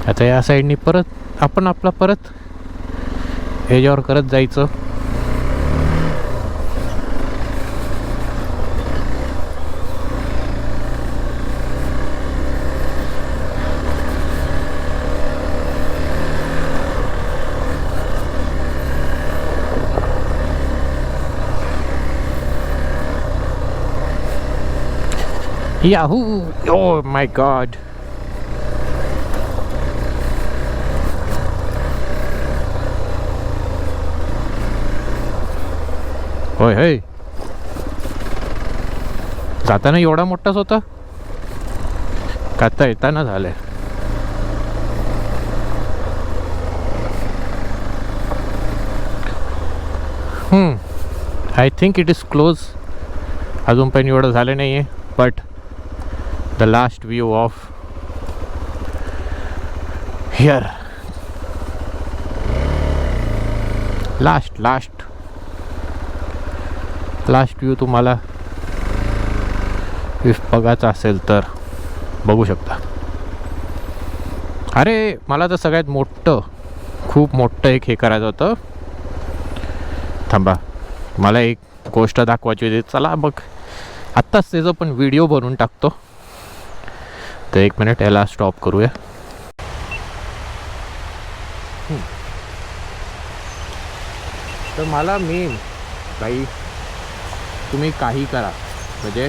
आता या साईडनी परत आपण आपला परत ह्याच्यावर करत जायचं. Yahoo! Oh my god. होय होय. जाताना एवढा मोठाच होता का आता येताना झालंय. I think it is close. अजून पण एवढं झालं नाही आहे. But the last view of here. Last view तुम्हाला इफ बघायचा असेल तर बघू शकता. अरे मला तर सगळ्यात मोठं खूप मोठं एक हे करायचं होतं. थांबा मला एक गोष्ट दाखवायची होती. चला बघ आत्ताच त्याचं पण व्हिडिओ बनवून टाकतो. तर एक मिनिट याला स्टॉप करूया. तर मला मेन बाई तुम्ही काही करा म्हणजे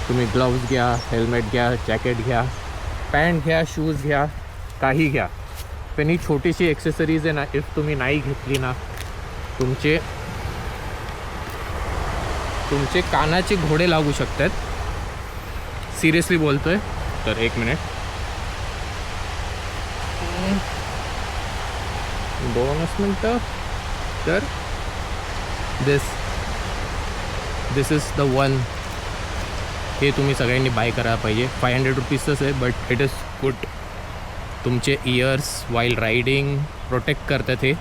तुम्ही ग्लव्ज घ्या, हेल्मेट घ्या, जॅकेट घ्या, पॅन्ट घ्या, शूज घ्या, काही घ्या. पण ही छोटीशी एक्सेसरीज आहे ना इफ तुम्ही नाही घेतली ना तुमचे कानाचे घोडे लागू शकतात. सिरियसली बोलतोय. तर एक मिनिट 2 मिनटं. तर दिस इज द वन. हे तुम्ही सगळ्यांनी बाय करायला पाहिजे. 500 रुपीजच आहे बट इट इज गुड. तुमचे इयर्स वाईल रायडिंग प्रोटेक्ट करतात हे.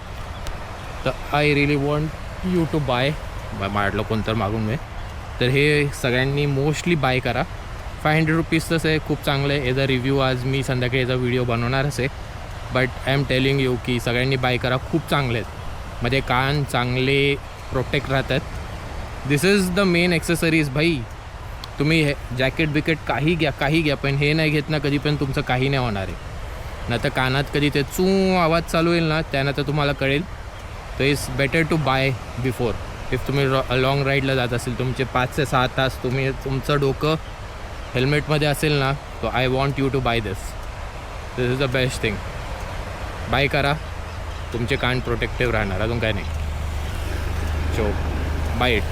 तर I really want you to buy. माडलं कोणतं मागून मी. तर हे सगळ्यांनी मोस्टली बाय करा. 500 रुपीजच आहे. खूप चांगलं आहे. याचा रिव्ह्यू आज मी संध्याकाळी याचा व्हिडिओ बनवणारच आहे. But I am telling you की सगळ्यांनी बाय करा. खूप चांगले आहेत. मध्ये कान चांगले प्रोटेक्ट राहतात. दिस इज द मेन एक्सेसरीज भाई. तुम्ही हे जॅकेट बिकेट काही घ्या पण हे नाही घेत ना कधी पण तुमचं काही नाही होणार आहे. नाही तर कानात कधी ते चू आवाज चालू होईल ना त्यानंतर तुम्हाला कळेल. तर it's better to buy before. If तुम्ही लॉंग राईडला जात असेल तुमचे 5 ते 6 तास तुमचं डोकं हेल्मेटमध्ये असेल ना तो I want you to buy this is the best thing. Buy करा. तुमचे कान प्रोटेक्टिव्ह राहणार. अजून काय नाही. So buy it.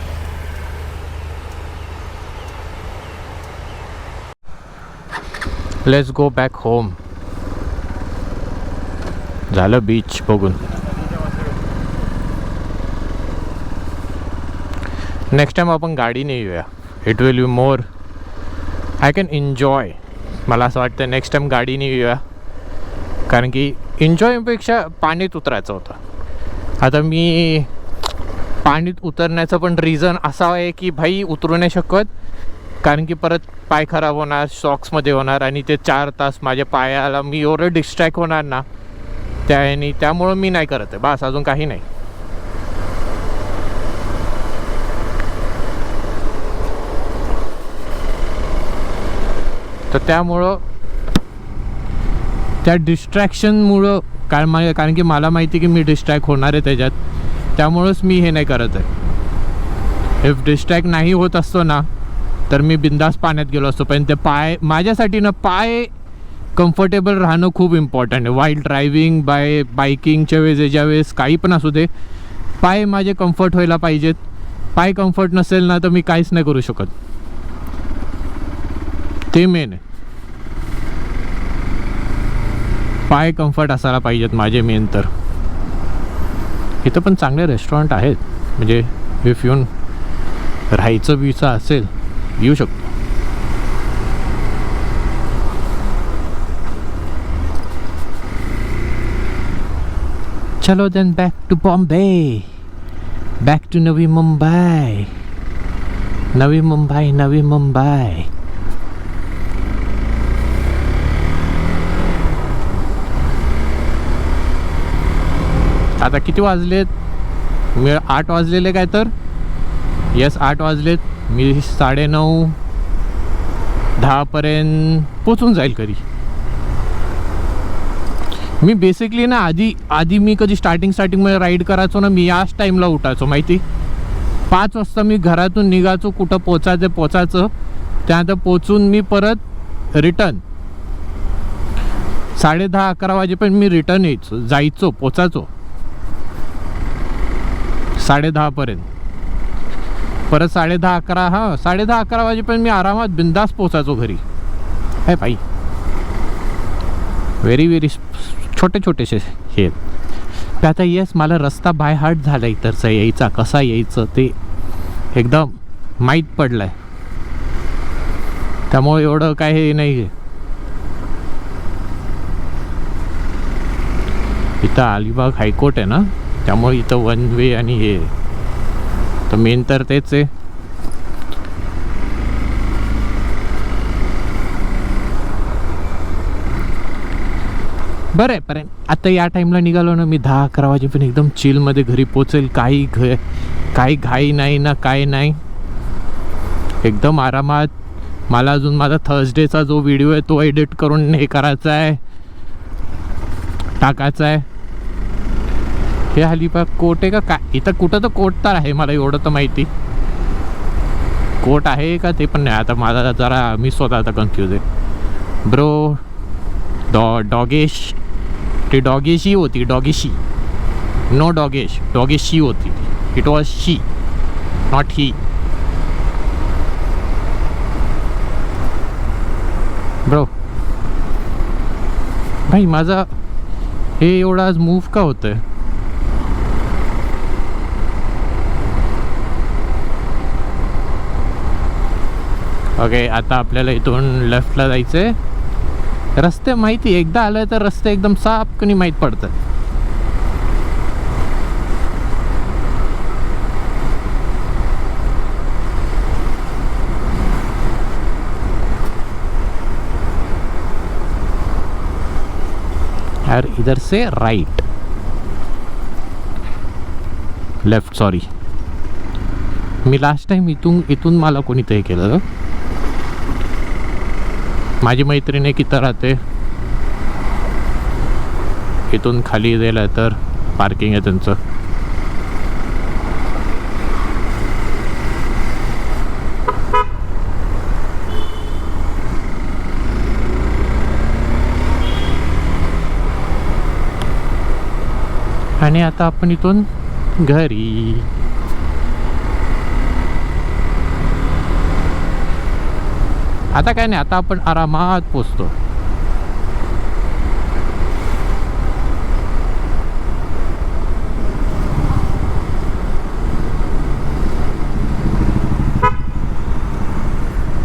Let's go back home. झालं बीच बघून. नेक्स्ट टाइम आपण गाडीने येऊया. It will be more I can enjoy. मला असं वाटतं नेक्स्ट टाइम गाडीने येऊया. कारण की एन्जॉयपेक्षा पाण्यात उतरायचं होतं. आता मी पाण्यात उतरण्याचं पण रिझन असा आहे की भाई उतरू नाही शकत. कारण की परत पाय खराब होणार, सॉक्समध्ये होणार आणि ते 4 तास माझ्या पायाला मी एवढं डिस्ट्रॅक्ट होणार ना त्यामुळं मी नाही करत आहे. बस अजून काही नाही. तर त्यामुळं त्या डिस्ट्रॅक्शनमुळं कारण की मला माहिती की मी डिस्ट्रॅक्ट होणार आहे त्याच्यात, त्यामुळंच मी हे नाही करत आहे. इफ डिस्ट्रॅक्ट नाही होत असतो ना तर मी बिंदास पाण्यात गेलो असतो. पण ते पाय माझ्यासाठी ना पाय कम्फर्टेबल राहणं खूप इम्पॉर्टंट आहे. वाईल ड्रायव्हिंग बायकिंगच्या वेळेस याच्या वेळेस काही पण असू दे, पाय माझे कम्फर्ट व्हायला पाहिजेत. पाय कम्फर्ट नसेल ना तर मी काहीच नाही करू शकत. ते मेन आहे, पाय कम्फर्ट असायला पाहिजेत माझे मेन. तर इथं पण चांगले रेस्टॉरंट आहेत, म्हणजे इफ येऊन राहायचं बिचं असेल येऊ शकतो. चलो then back to Bombay, back to Navi Mumbai. नवी मुंबई, नवी मुंबई. आता किती वाजलेत? मी 8 वाजलेले काय तर, येस 8 वाजलेत. मी 9:30 10पर्यंत पोचून जाईल घरी. मी बेसिकली ना आधी मी कधी स्टार्टिंगमध्ये राईड करायचो ना, मी याच टाईमला उठायचो माहिती. 5 वाजता मी घरातून निघायचो, कुठं पोचायचं त्यानंतर पोचून मी परत रिटर्न 10:30-11 वाजेपर्यंत मी रिटर्न जायचो, पोचायचो 10:30पर्यंत. परत 10:30-11 10:30-11 वाजेपर्यंत मी आरामात बिंदास पोचायचो घरी. आहे भाई, व्हेरी छोटेसे हे. आता येस मला रस्ता बाय हार्ट झाला इथरचा यायचा, कसा यायचं ते एकदम माहीत पडलाय. त्यामुळे एवढं काय हे नाही आहे. इथं अलिबाग हायकोर्ट आहे ना, त्यामुळे इथं वन वे आणि हे तर मेन तर तेच आहे. बरं आहे पर्यंत आता या टाईमला निघालो ना मी 10-11 वाजेपर्यंत एकदम चिलमध्ये घरी पोचेल. काही घाई नाही ना, काय नाही, एकदम आरामात. मला अजून माझा थर्सडेचा जो व्हिडिओ आहे तो एडिट करून हे करायचा आहे, टाकायचा आहे. हे अलिबाग कोर्ट आहे का काय? इथं कुठं तर कोर्ट तर आहे, मला एवढं तर माहिती. कोर्ट आहे का ते पण नाही. आता माझा जरा मी स्वतः आता कन्फ्यूज आहे ब्रो. डॉगेश, ती डॉगेशी होती, डॉगेशी नो डॉगेशी होती. It was she, not he. Bro भाई माझा हे एवढा आज मूव्ह का होतंय? ओके, आता आपल्याला इथून लेफ्टला जायचं आहे. रस्ते माहिती, एकदा आलं तर रस्ते एकदम साफ कणी माहीत पडतात. यार इधर से राइट, लेफ्ट सॉरी. मी लास्ट टाइम इथून मला कोणीतरी केलं. माझी मैत्रीण एक इथं राहते, इथून खाली गेलं तर पार्किंग आहे त्यांचं. आणि आता आपण इथून घरी. आता काय नाही, आता आपण आरामात पोचतो.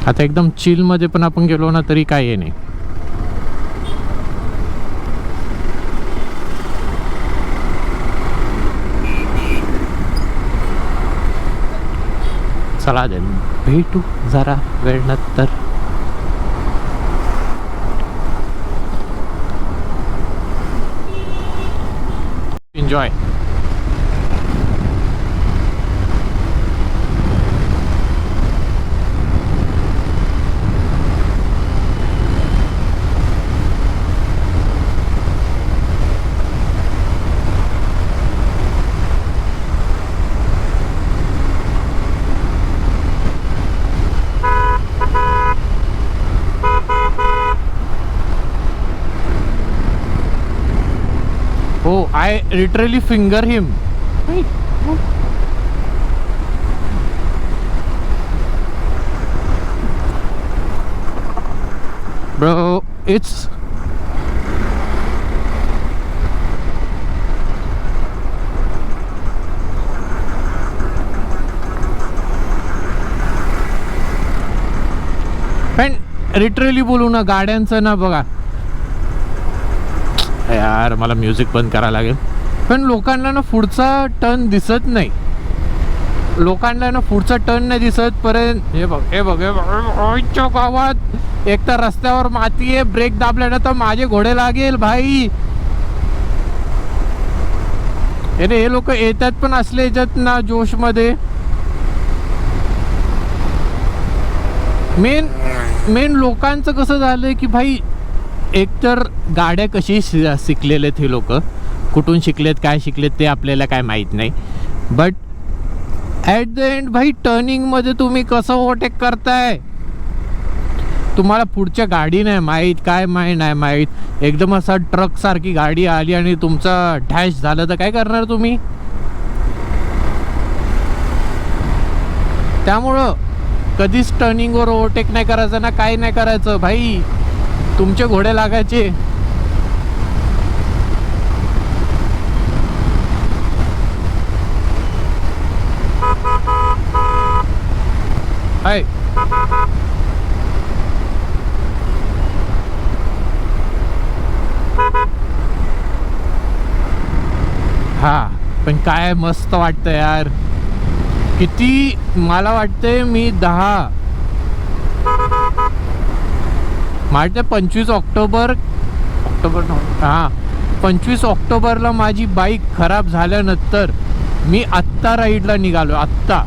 आता एकदम चिल मध्ये पण आपण गेलो ना तरी काय नाही. चला दे भेटू जरा वेळ नंतर. Enjoy. I literally finger him. Bro, it's पण लिटरली बोलू ना, गाड्यांचं ना बघा यार, मला म्युझिक बंद करायला लागेल. पण लोकांना ना पुढचा टर्न दिसत नाही, लोकांना ना पुढचा टर्न नाही दिसत पर्यंत. हे बघ हे बघ हे बघ, गावात एक तर रस्त्यावर माती आहे, ब्रेक दाबल्यानं तर माझे घोडे लागेल भाई. अरे हे लोक येतात पण असले याच्यात ना जोशमध्ये. मेन लोकांचं कसं झालंय की भाई, एकतर गाड्या कशी शिकलेले हे लोक, कुठून शिकलेत काय शिकलेत ते आपल्याला काय माहीत नाही. बट ॲट द एंड भाई, टर्निंगमध्ये तुम्ही कसं ओव्हरटेक करताय, तुम्हाला पुढच्या गाडी नाही माहीत, काय नाही माहीत. एकदम असा ट्रकसारखी गाडी आली आणि तुमचा डॅश झालं तर काय करणार तुम्ही. त्यामुळं कधीच टर्निंगवर ओव्हरटेक नाही करायचं ना, काय नाही करायचं भाई, तुमचे घोडे लागायचे. हाय हा, पण काय मस्त वाटतं यार. किती मला वाटतंय मी 25 ऑक्टोबर हां 25 ऑक्टोबरला माझी बाईक खराब झाल्यानंतर मी आत्ता राईडला निघालो. आत्ता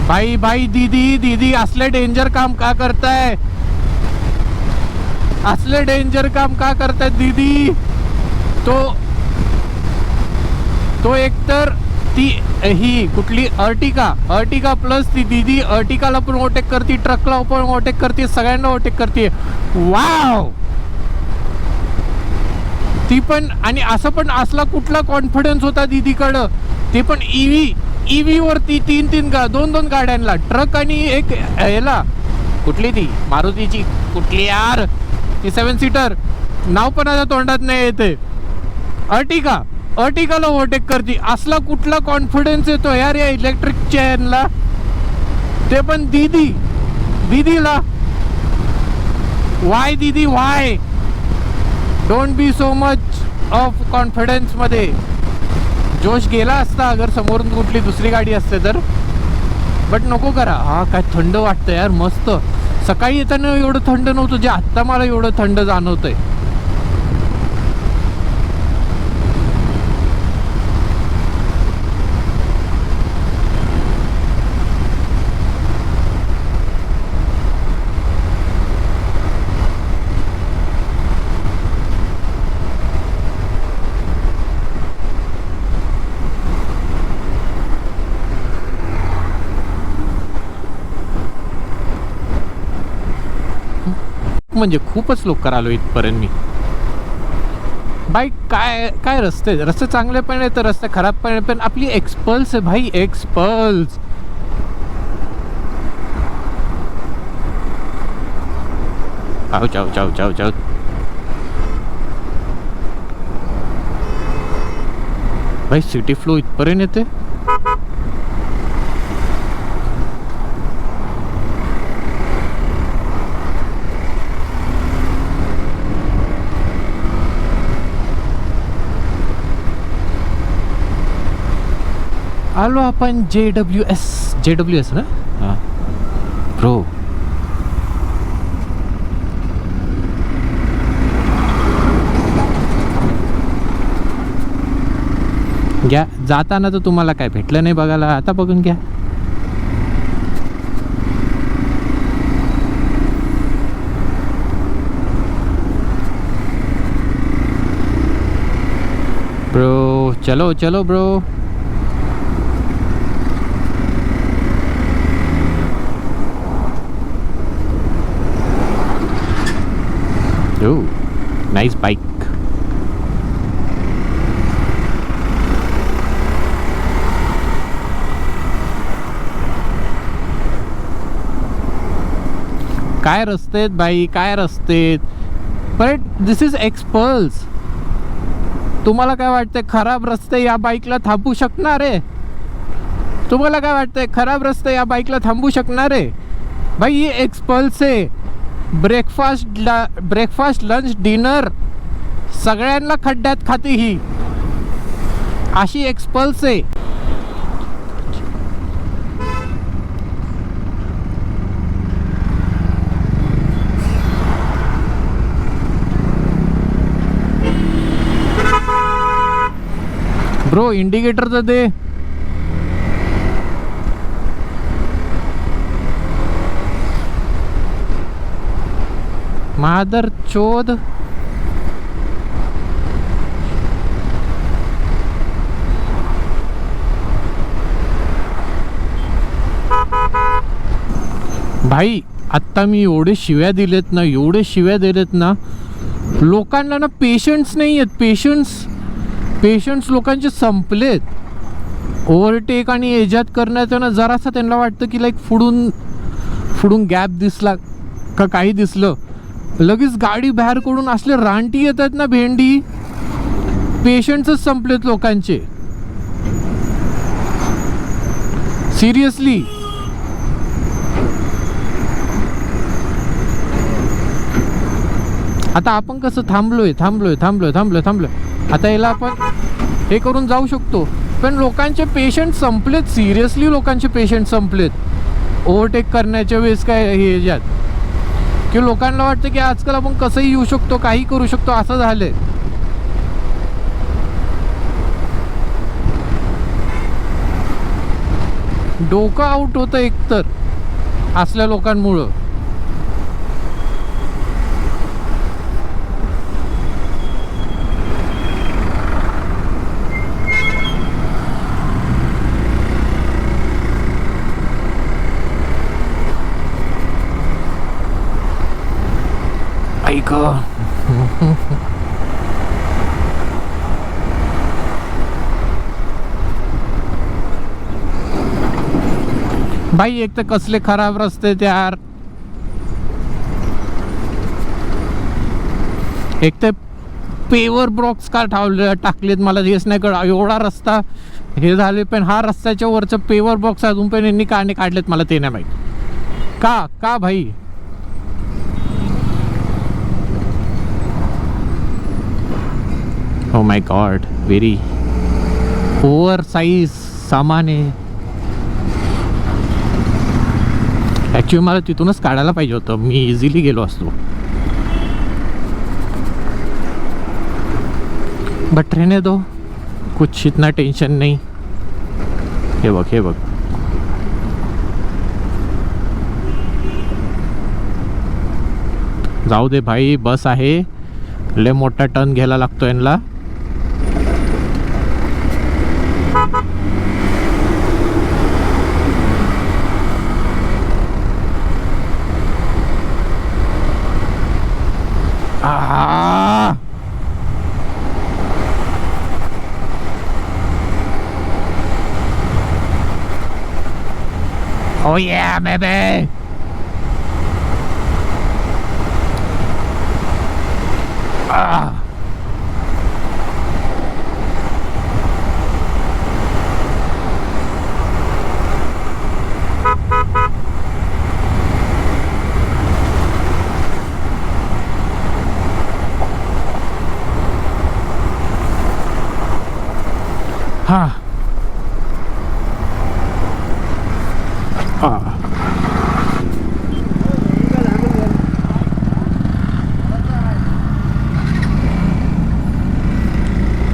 भाई दीदी असले डेंजर काम का करताय, असले डेंजर काम का करताय दीदी. तो एकतर ती ही कुठली अर्टिका प्लस ती दीदी अर्टिकाला पण ओव्हरटेक करते, ट्रकला पण ओव्हरटेक करते, सगळ्यांना ओव्हरटेक करते. वाव, ती पण. आणि असं पण असला कुठला कॉन्फिडन्स होता दीदीकडं, ते पण ईव्ही वरती दोन गाड्यांना, ट्रक आणि एक याला कुठली ती मारुतीची कुठली यार, ती 7 सीटर, नाव पण आता तोंडात नाही येते. अर्टिकाला ओव्हरटेक करते. असला कुठला कॉन्फिडन्स येतो यार या इलेक्ट्रिक चेनला, ते पण दीदीला. वाय दीदी, why don't be so much of confidence मध्ये. जोश गेला असता अगर समोरून कुठली दुसरी गाडी असते तर, बट नको करा. हा काय थंड वाटतं यार, मस्त. सकाळी येताना एवढं थंड नव्हतं जे आत्ता मला एवढं थंड जाणवतंय. म्हणजे खूपच लवकर आलो इथपर्यंत मी. बाईक काय रस्ते चांगले पण आहेत, रस्ते खराब पण आहेत, पण आपली एक्सपल्स आहे भाई, एक्सपल्स. चाव भाई, सिटी फ्लो इथपर्यंत येते. आलो आपण JWS ना. हां ब्रो, घ्या. जाताना तर तुम्हाला काय भेटलं नाही बघायला, आता बघून घ्या. ब्रो चलो ब्रो. Oh, nice bike. काय रस्ते आहेत बाई, काय रस्ते आहेत. But this is XPulse. तुम्हाला काय वाटतंय खराब रस्ते या बाईकला थांबू शकणार आहे? तुम्हाला काय वाटतंय खराब रस्ते या बाईकला थांबू शकणार आहे? भाई ये एक्सपल्स आहे. ब्रेकफास्ट लंच डिनर सगळ्यांना खड्ड्यात खाते ही, अशी एक्सपल्स आहे. ब्रो इंडिकेटर तर दे. मादर चोद. भाई आत्ता मी एवढे शिव्या दिलेत ना, लोकांना ना पेशन्स नाही आहेत. पेशन्स लोकांचे संपलेत. ओव्हरटेक आणि एजात करण्याचं ना जरासा त्यांना वाटतं की लाईक फुडून गॅप दिसला का काही दिसलं लगेच गाडी बाहेर कडून असले रानटी येतात ना भेंडी. पेशन्सच संपलेत लोकांचे, सिरियसली. आता आपण कसं थांबलोय. आता याला आपण हे करून जाऊ शकतो, पण लोकांचे पेशंट संपलेत. सिरियसली लोकांचे पेशंट संपलेत ओव्हरटेक करण्याच्या वेळेस. काय हे याच्यात की लोकांना वाटतं की आजकाल आपण कसंही येऊ शकतो, काही करू शकतो, असं झालंय. डोकं आउट होतं एकतर असल्या लोकांमुळं. ऐक भाई, एक तर कसले खराब रस्ते यार. एक तर पेवर ब्लॉक्स का टाकलेत मला हेच नाही कळ. एवढा रस्ता हे झाले, पण हा रस्त्याच्या वरचं पेवर बॉक्स अजून पण यांनी का नाही काढलेत मला ते नाही माहीत. का भाई? ओ my God, very over size सामान आहे. ॲक्च्युली मला तिथूनच काढायला पाहिजे होतं, मी इझिली गेलो असतो. बट रहने दो, कुछ इतना टेंशन नहीं. हे बघ जाऊ दे भाई, बस आहे. लय मोठा टर्न घ्यायला लागतो यांना. Oh yeah, baby.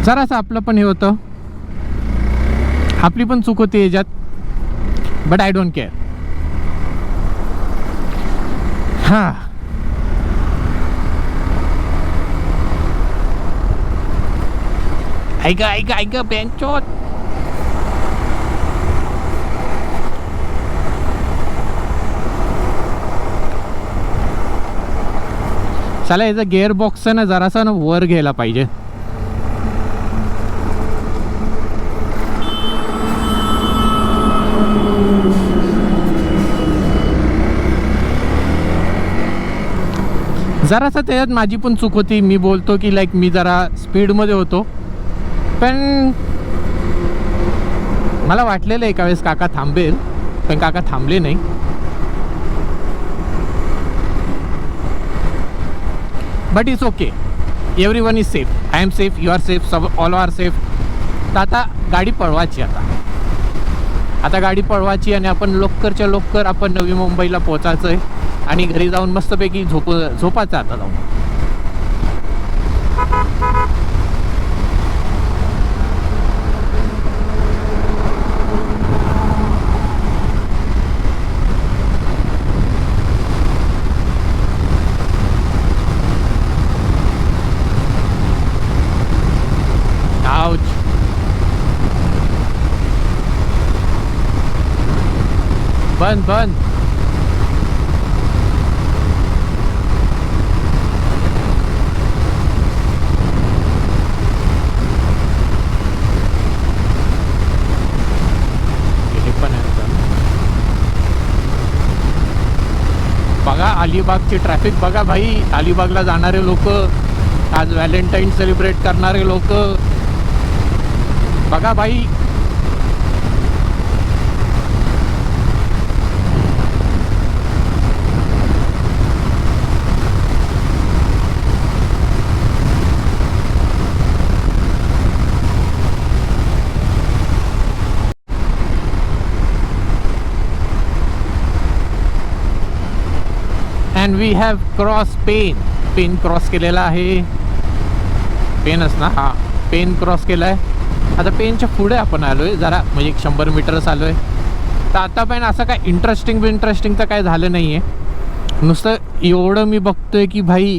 जरासं आपलं पण हे होतं, आपली पण चूक होती याच्यात. But I don't care. ऐका बेंचोत. चला, याचा गिअर बॉक्स ना जरासा ना वर घ्यायला पाहिजे. जरासा त्याच्यात माझी पण चूक होती. मी बोलतो की लाईक मी जरा स्पीडमध्ये होतो, पण मला वाटलेलं एका वेळेस काका थांबेल, पण काका थांबले नाही. But it's okay, everyone is safe. I am safe, you are safe, सब ऑल आर सेफ. तर आता गाडी पळवायची. आता गाडी पळवायची आणि आपण लवकरच्या लवकर आपण नवी मुंबईला पोचायचं आहे आणि घरी जाऊन मस्तपैकी झोपायचं आता जाऊन. बंद बघा अलिबागची ट्रॅफिक बघा भाई. अलिबागला जाणारे लोक, आज व्हॅलेंटाईन सेलिब्रेट करणारे लोक बघा भाई. And we have cross Pen cross केलेला आहे. पेनच ना, हा पेन क्रॉस केला आहे. आता पेनच्या पुढे आपण आलो आहे जरा, म्हणजे 100 मीटरच आलो आहे. तर आता पण असं काय इंटरेस्टिंग तर काय झालं नाही आहे. नुसतं एवढं मी बघतो आहे की भाई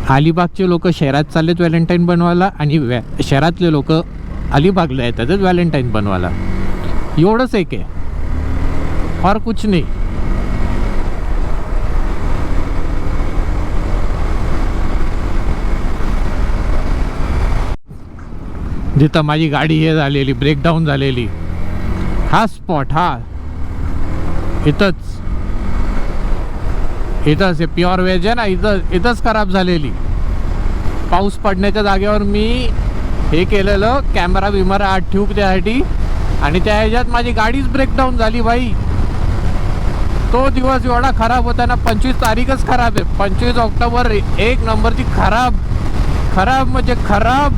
अलिबागचे लोक शहरात चाललेत व्हॅलेंटाईन बनवायला आणि शहरातले लोक अलिबागला येतात व्हॅलेंटाईन बनवायला. एवढंच एक आहे और कुछ नाही. जिथं माझी गाडी हे झालेली, ब्रेकडाऊन झालेली, हा स्पॉट, हा इथंच हे प्युअर व्हेज आहे ना, इथंच खराब झालेली. पाऊस पडण्याच्या जागेवर मी हे केलेलं, कॅमेरा बिमारा आत ठेवू त्यासाठी, आणि त्या ह्याच्यात माझी गाडीच ब्रेकडाऊन झाली भाई. तो दिवस एवढा खराब होता ना. 25 तारीखच खराब आहे. 25 ऑक्टोबर 1 नंबरची खराब म्हणजे खराब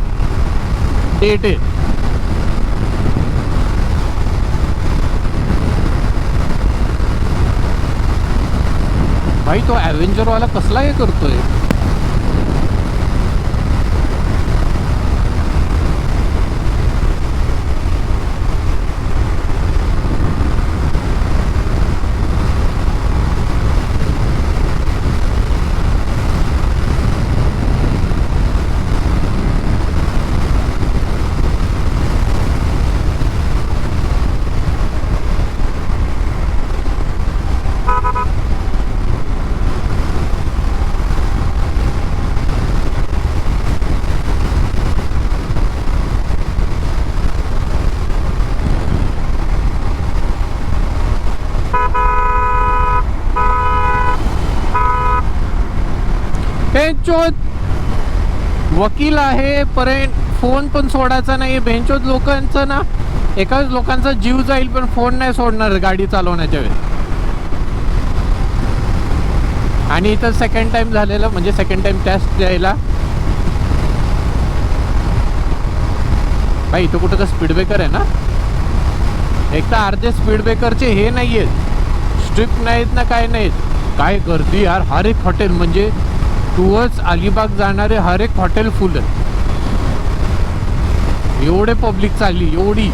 डेट आहे. भाई तो ॲव्हेंजरवाला कसला हे करतोय. बेंचोद वकील आहे पर्यंत फोन पण सोडायचा नाही. बेंचोद लोकांचं ना, एकाच लोकांचा जीव जाईल पण फोन नाही सोडणार गाडी चालवण्याच्या वेळेस. आणि इथं सेकंड टाइम झालेलं, म्हणजे सेकंड टाइम टेस्ट द्यायला. भाई इथं कुठं तर स्पीड ब्रेकर आहे ना. एक तर अर्धे स्पीड ब्रेकरचे हे नाही आहेत, स्ट्रिप नाहीत ना, काय नाहीत. काय गर्दी यार. हर एक हॉटेल, म्हणजे टुवर्ड्स अलिबाग जाणारे हर एक हॉटेल फुल आहे. एवढे पब्लिक चालली, एवढी.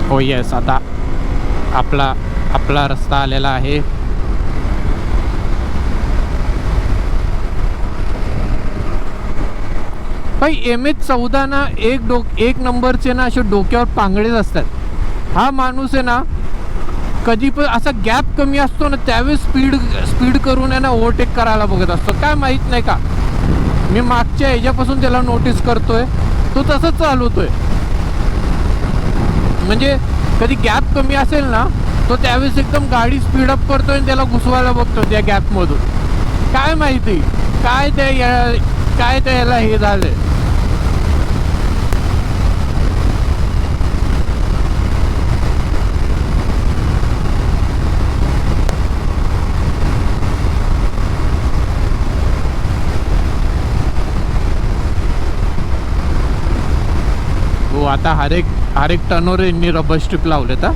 हो येस, आता आपला रस्ता आलेला आहे. भाई MH14 ना, एक नंबरचे ना असे डोक्यावर पांगडेच असतात. हा माणूस आहे ना कधी पण असा गॅप कमी असतो ना त्यावेळेस स्पीड करून आहे ना ओव्हरटेक करायला बघत असतो. काय माहीत नाही का, मी मागच्या ह्याच्यापासून त्याला नोटीस करतोय, तो तसंच चालवतोय. म्हणजे कधी गॅप कमी असेल ना तो त्यावेळेस एकदम गाडी स्पीडअप करतोय आणि त्याला घुसवायला बघतो त्या गॅपमधून. काय माहिती काय त्याला हे झालंय. हो, आता हर एक टर्नवर यांनी रबर स्ट्रीप लावले तर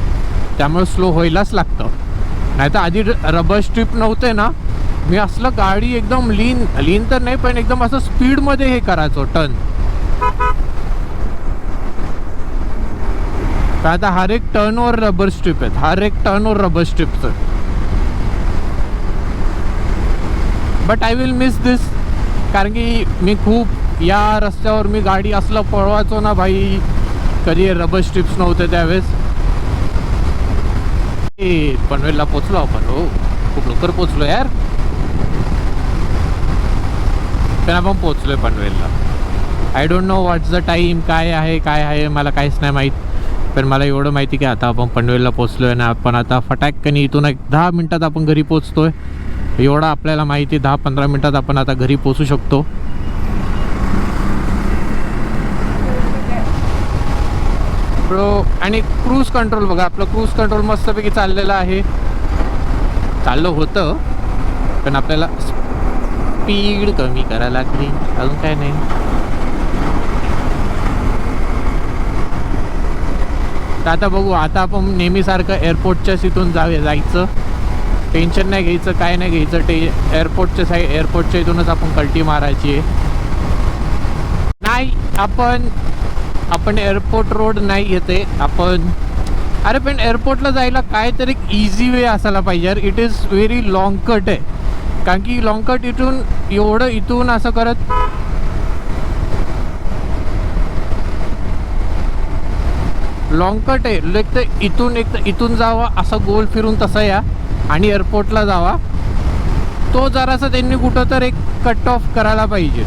त्यामुळे स्लो व्हायलाच लागतं. नाही तर आधी रबर स्ट्रीप नव्हते ना, मी असलं गाडी एकदम लीन तर नाही पण एकदम असं स्पीडमध्ये हे करायचो टर्न. तर आता हर एक टर्नवर रबर स्ट्रीप आहेत, हर एक टर्नवर रबर स्ट्रीपचं. But I will miss this, कारण की मी खूप या रस्त्यावर मी गाडी असलं पळवायचो ना भाई, कधी रबर स्ट्रिप्स नव्हते त्यावेळेस. पनवेलला पोचलो आपण. हो, खूप लवकर पोचलो यार. पण आपण पोचलोय पनवेलला. I don't know what's the time, काय आहे मला काहीच नाही माहीत. पण मला एवढं माहिती की आता आपण पनवेलला पोचलोय ना, आपण आता फटाकनी इथून एक 10 मिनटात आपण घरी पोचतोय. एवढं आपल्याला माहिती, 10-15 मिनटात आपण आता घरी पोचू शकतो. आणि क्रूज कंट्रोल बघा, आपलं क्रूज कंट्रोल मस्तपैकी चाललेलं आहे. चाललं होतं पण आपल्याला स्पीड कमी करायला लागली, अजून काय नाही. तर आता बघू, आता आपण नेहमीसारखं एअरपोर्टच्याच इथून जायचं. टेन्शन नाही घ्यायचं, काय नाही घ्यायचं. एअरपोर्टच्या इथूनच आपण कल्टी मारायची आहे. नाही, आपण एअरपोर्ट रोड नाही येते आपण. अरे पण एअरपोर्टला जायला काहीतरी इझी वे असायला पाहिजे यार. It is very long cut आहे, कारण की लाँग कट इथून असं करत लाँग कट आहे. एक तर इथून जावा असं गोल फिरून तसं या आणि एअरपोर्टला जावा. तो जरासा त्यांनी कुठं तर एक कट ऑफ करायला पाहिजे.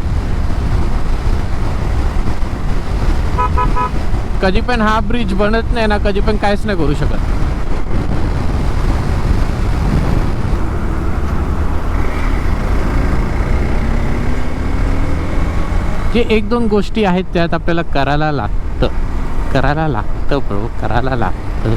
कधी पण हा ब्रिज बनत नाही ना, कधी पण काहीच नाही करू शकत. जे 1-2 गोष्टी आहेत त्यात आपल्याला करायला लागतं ब्रो, करायला लागतं.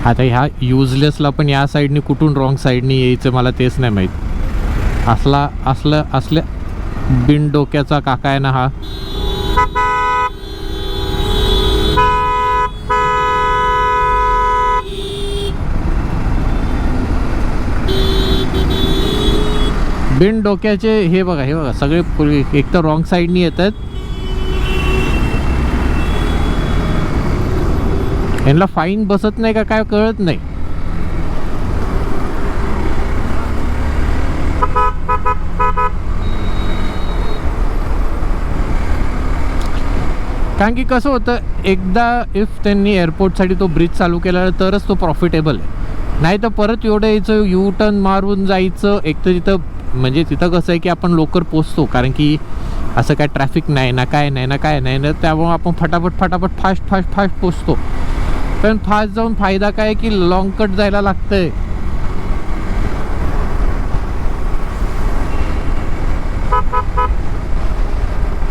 आता ह्या युजलेसला पण या साईडनी कुठून रॉंग साईडनी यायचं मला तेच नाही माहीत. असल्या बिन डोक्याचा काका आहे ना हा. बिन डोक्याचे हे बघा सगळे एक तर रॉंग साईडनी येतात. यांना फाईन बसत नाही का काय कळत नाही. कारण की कसं होतं, एकदा इफ त्यांनी एअरपोर्टसाठी तो ब्रिज चालू केला तरच तो प्रॉफिटेबल आहे. नाही तर परत एवढं यायचं, यू टर्न मारून जायचं. एक तर तिथं कसं आहे की आपण लवकर पोचतो, कारण की असं काय ट्रॅफिक नाही ना, काय नाही ना, त्यामुळे आपण फटाफट फास्ट पोचतो. पण फास्ट जाऊन फायदा काय की लॉंग कट जायला लागतंय.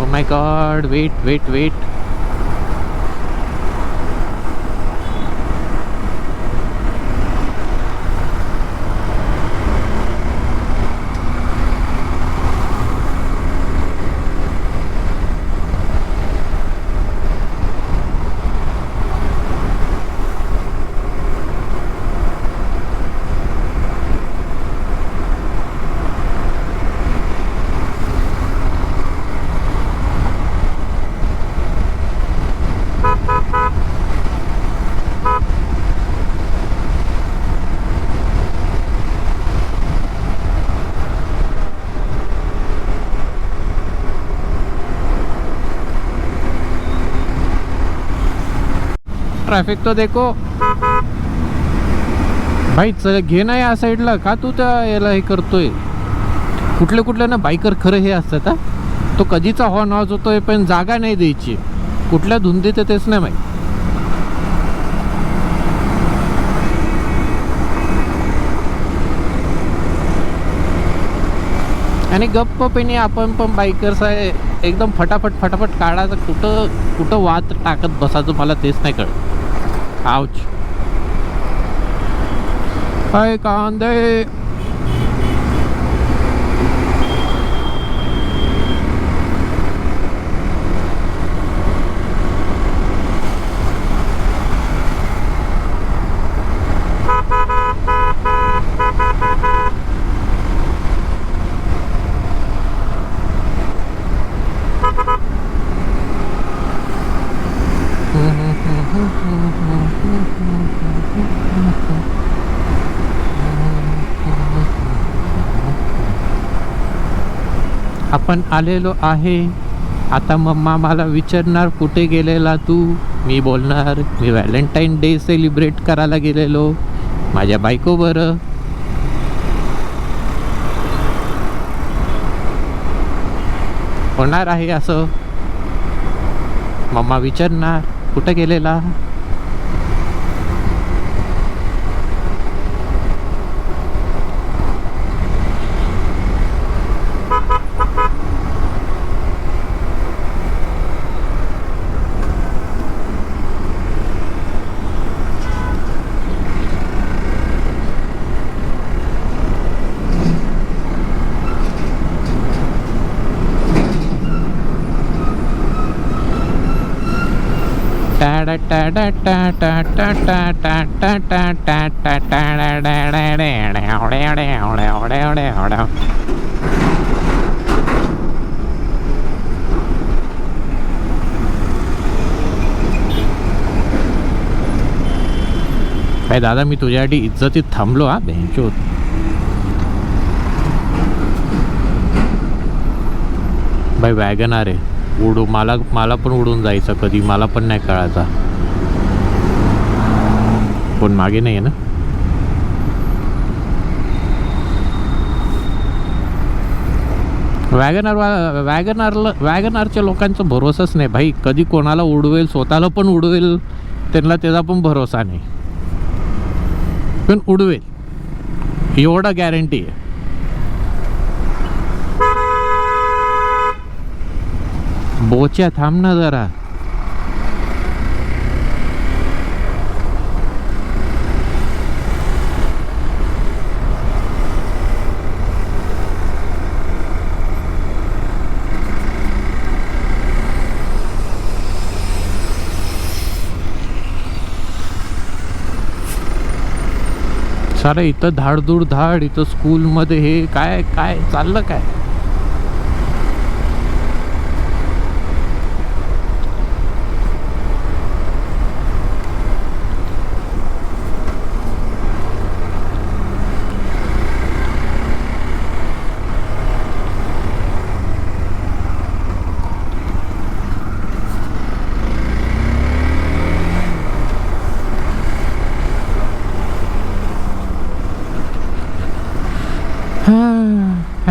Oh my god, wait. Traffic तो देखो भाई. चल घे ना या साईडला, का तू त्या याला हे करतोय. कुठले कुठले ना बाईकर खरं हे असतात हा. तो कधीचा हॉर्न वाजवतोय पण जागा नाही द्यायची. कुठल्या धुंदीत तेच नाही माहीत. आणि गप्पपणे आपण पण बाईकर्स आहे, एकदम फटाफट फटाफट काढायचं. कुठं कुठं वाद टाकत बसायचं मला तेच नाही कळत. आउच काय कांदे. आपण आलेलो आहे आता. मम्मा मला विचारणार कुठे गेलेला तू. मी बोलणार मी व्हॅलेंटाईन डे सेलिब्रेट करायला गेलेलो माझ्या बायको बरं. होणार आहे असं. मम्मा विचारणार कुठे गेलेला. काय दादा मी तुझ्यासाठी इज्जतीत थांबलो हा बेंचोत. भाई वॅगनार आहे. उडू मला पण उडून जायचं कधी. मला पण नाही कळायचा. कोण मागे नाही आहे ना. वॅगनारच्या लोकांचा भरोसाच नाही भाई. कधी कोणाला उडवेल, स्वतःला पण उडवेल. त्यांना त्याचा पण भरोसा नाही, पण उडवेल एवढा गॅरंटी आहे. बोच्या थांब ना जरा. सारं इथं धाडधूड धाड. इथं स्कूलमध्ये हे काय काय चाललं काय.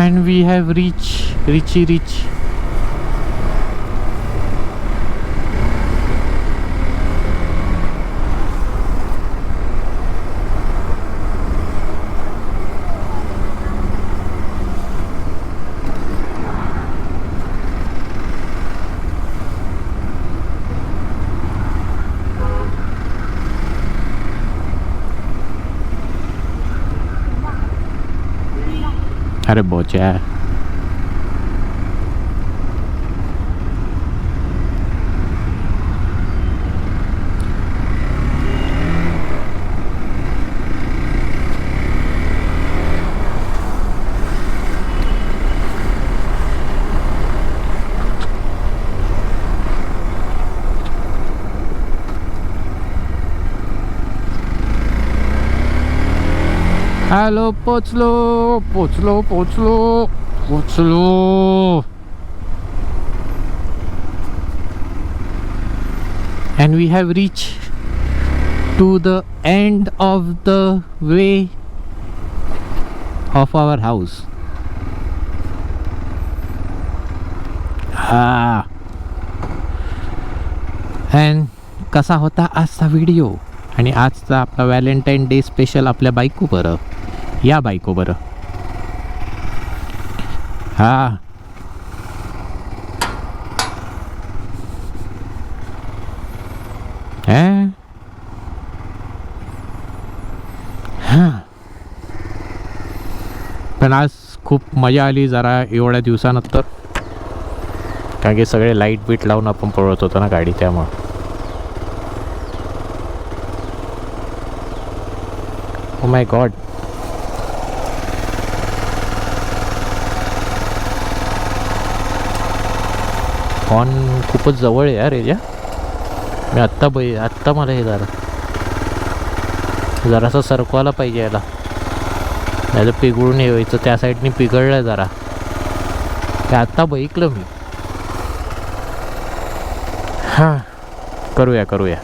And we have reached. अरे बोचा. हॅलो पोचलो. And we have reached to the end of the way of our house. And कसा होता आजचा व्हिडिओ आणि आजचा आपला व्हॅलेंटाईन डे स्पेशल आपल्या बायको बरं, या बायको बरं. हां हां पण आज खूप मजा आली जरा एवढ्या दिवसानंतर, कारण की सगळे लाईट बीट लावून आपण पळवत होतो ना गाडी, त्यामुळं. ओ माय गॉड, हॉर्न खूपच जवळ आहे यार याच्या. मी आत्ता मला हे जरासं सरकवायला पाहिजे याला, नाही तर पिघळून यायचं. त्या साईडनी पिघळलं जरा, ते आत्ता बघितलं मी. हां करूया.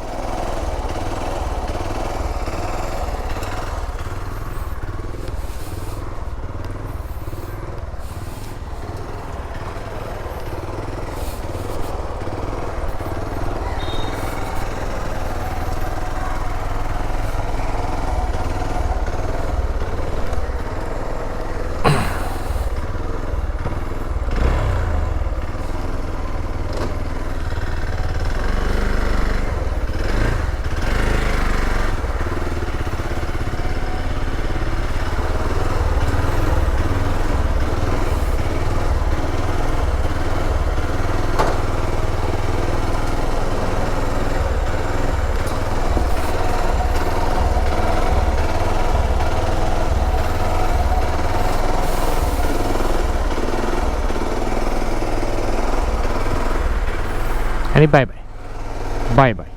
आणि बाय बाय.